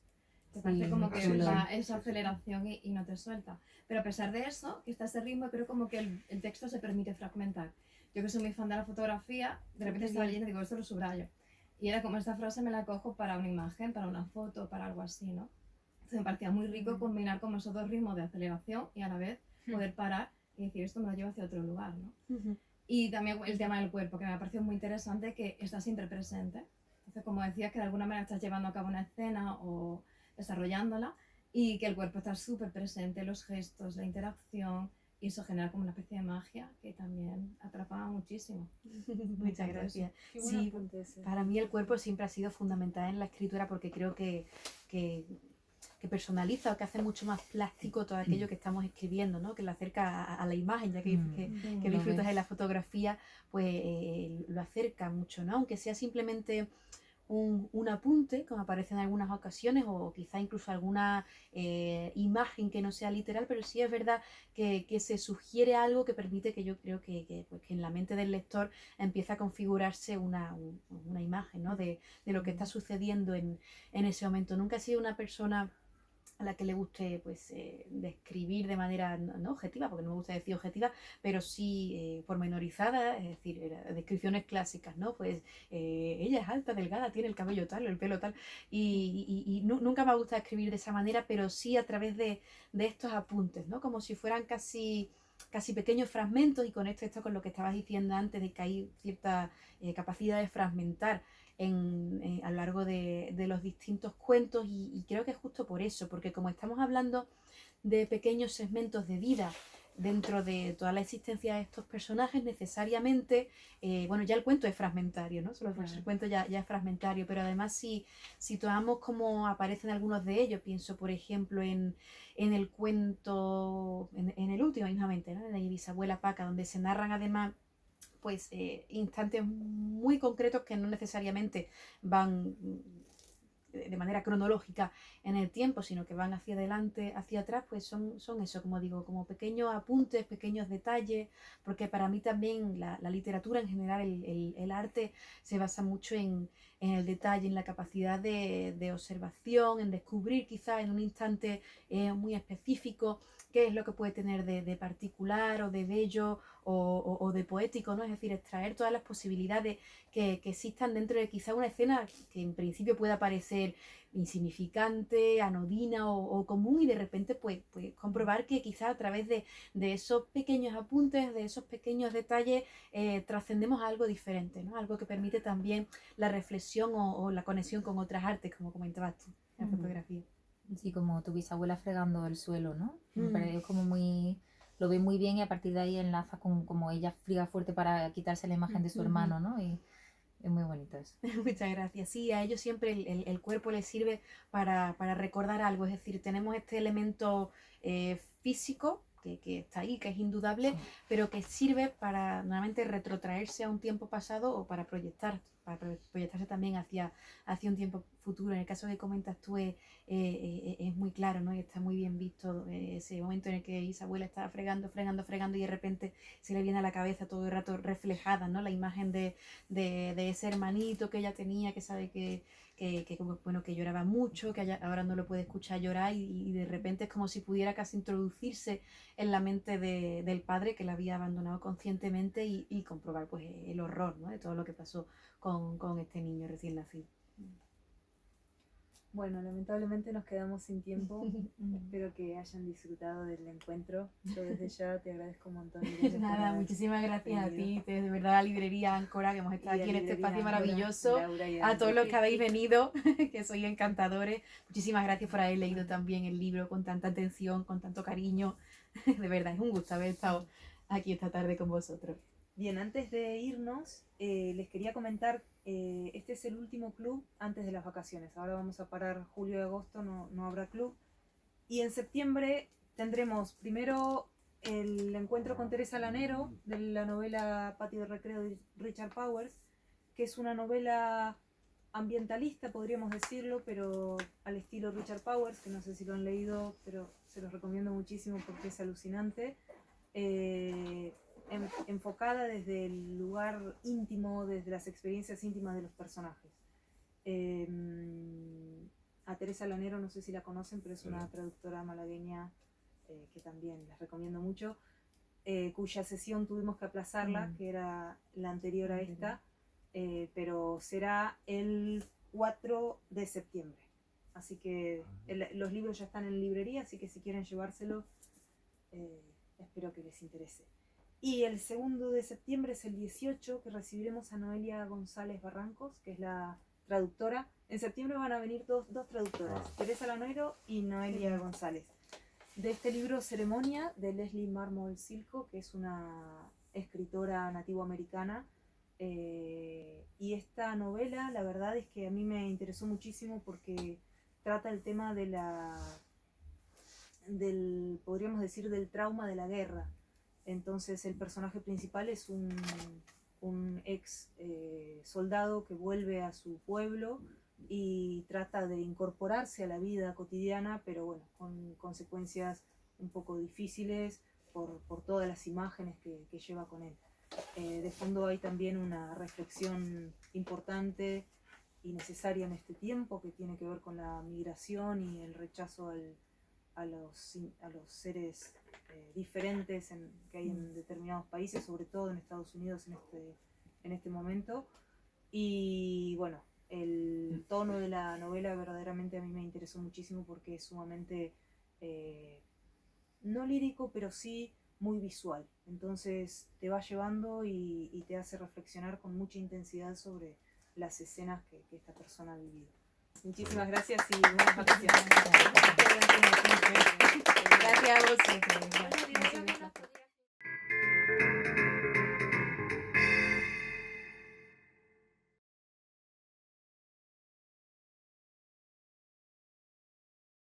que parece Sí, como que chulo. va esa aceleración y no te suelta. Pero a pesar de eso, que está ese ritmo, creo como que el texto se permite fragmentar. Yo que soy muy fan de la fotografía, de repente estaba leyendo y digo, esto lo subrayo. Y era como esta frase me la cojo para una imagen, para una foto, para algo así, ¿no? Entonces me parecía muy rico combinar como esos dos ritmos de aceleración y a la vez poder parar y decir, esto me lo llevo hacia otro lugar, ¿no? Y también el tema del cuerpo, que me ha parecido muy interesante, que está siempre presente. Entonces, como decías, que de alguna manera estás llevando a cabo una escena o desarrollándola, y que el cuerpo está súper presente, los gestos, la interacción, y eso genera como una especie de magia que también atrapa muchísimo. Muchas gracias. Qué buen Sí, apunte ese. para mí el cuerpo siempre ha sido fundamental en la escritura, porque creo que personaliza o que hace mucho más plástico todo aquello que estamos escribiendo, ¿no? Que lo acerca a la imagen, ya que Lo disfrutas ves. de la fotografía, pues lo acerca mucho, ¿no? Aunque sea simplemente un apunte, como aparece en algunas ocasiones, o quizá incluso alguna imagen que no sea literal, pero sí es verdad que se sugiere algo que permite que yo creo pues, que en la mente del lector empieza a configurarse una imagen, ¿no? de lo que está sucediendo en ese momento. Nunca he sido una persona a la que le guste pues describir de manera no objetiva, porque no me gusta decir objetiva, pero sí pormenorizada, es decir, descripciones clásicas, ¿no? Pues ella es alta, delgada, tiene el cabello tal, el pelo tal, y nunca me gusta escribir de esa manera, pero sí a través de estos apuntes, ¿no? Como si fueran casi pequeños fragmentos, y conecto esto con lo que estabas diciendo antes, de que hay cierta capacidad de fragmentar a lo largo de los distintos cuentos, y creo que es justo por eso, porque como estamos hablando de pequeños segmentos de vida dentro de toda la existencia de estos personajes necesariamente, bueno, ya el cuento es fragmentario, ¿no? Solo el cuento ya es fragmentario, pero además si tomamos como aparecen algunos de ellos, pienso por ejemplo en el cuento, en el último mismamente, ¿no? En la bisabuela Paca, donde se narran además pues instantes muy concretos que no necesariamente van de manera cronológica en el tiempo, sino que van hacia adelante, hacia atrás, pues son eso, como digo, como pequeños apuntes, pequeños detalles, porque para mí también la literatura en general, el arte, se basa mucho en el detalle, en la capacidad de observación, en descubrir quizás en un instante muy específico qué es lo que puede tener de particular o de bello o de poético, ¿no? Es decir, extraer todas las posibilidades que existan dentro de quizá una escena que en principio pueda parecer insignificante, anodina o común, y de repente pues comprobar que quizá a través de esos pequeños apuntes, de esos pequeños detalles, trascendemos a algo diferente, ¿no? Algo que permite también la reflexión o la conexión con otras artes, como comentabas tú, la fotografía. Sí, como tu bisabuela fregando el suelo, ¿no? Me parece como muy... Lo ve muy bien y a partir de ahí enlaza con como ella friega fuerte para quitarse la imagen de su hermano, ¿no? Y es muy bonito eso. Muchas gracias. Sí, a ellos siempre el cuerpo les sirve para recordar algo. Es decir, tenemos este elemento físico que está ahí, que es indudable, sí, pero que sirve para nuevamente retrotraerse a un tiempo pasado o para proyectarse también hacia un tiempo futuro. En el caso que comentas tú es muy claro, ¿no? Y está muy bien visto ese momento en el que Isabuela estaba fregando y de repente se le viene a la cabeza todo el rato reflejada, ¿no? La imagen de ese hermanito que ella tenía, que sabe que lloraba mucho, que ahora no lo puede escuchar llorar y de repente es como si pudiera casi introducirse en la mente del padre que la había abandonado conscientemente y comprobar pues el horror, ¿no? De todo lo que pasó con este niño recién nacido. Bueno, lamentablemente nos quedamos sin tiempo. Espero que hayan disfrutado del encuentro. Yo desde ya te agradezco un montón. Nada, muchísimas gracias a ti, de verdad, a la librería Áncora, que hemos estado aquí en este espacio maravilloso, a todos los que habéis venido, que sois encantadores. Muchísimas gracias por haber leído también el libro con tanta atención, con tanto cariño. De verdad, es un gusto haber estado aquí esta tarde con vosotros. Bien, antes de irnos, les quería comentar, este es el último club antes de las vacaciones. Ahora vamos a parar julio y agosto, no habrá club. Y en septiembre tendremos primero el encuentro con Teresa Lanero, de la novela Patio de Recreo de Richard Powers, que es una novela ambientalista, podríamos decirlo, pero al estilo Richard Powers, que no sé si lo han leído, pero se los recomiendo muchísimo porque es alucinante. Enfocada desde el lugar íntimo, desde las experiencias íntimas de los personajes. A Teresa Lanero no sé si la conocen, pero es una traductora malagueña que también les recomiendo mucho, cuya sesión tuvimos que aplazarla, que era la anterior a esta, pero será el 4 de septiembre. Así que los libros ya están en librería, así que si quieren llevárselos, espero que les interese. Y el 2 de septiembre es el 18, que recibiremos a Noelia González Barrancos, que es la traductora. En septiembre van a venir dos traductoras, Teresa Lanero y Noelia González. De este libro Ceremonia, de Leslie Marmol Silko, que es una escritora nativoamericana. Y esta novela, la verdad es que a mí me interesó muchísimo porque trata el tema podríamos decir, del trauma de la guerra. Entonces el personaje principal es un ex soldado que vuelve a su pueblo y trata de incorporarse a la vida cotidiana, pero bueno, con consecuencias un poco difíciles por todas las imágenes que lleva con él. De fondo hay también una reflexión importante y necesaria en este tiempo que tiene que ver con la migración y el rechazo a los seres diferentes que hay en determinados países, sobre todo en Estados Unidos en este momento. Y bueno, el tono de la novela verdaderamente a mí me interesó muchísimo porque es sumamente no lírico, pero sí muy visual. Entonces te va llevando y te hace reflexionar con mucha intensidad sobre las escenas que esta persona ha vivido. Muchísimas gracias y buenas vacaciones.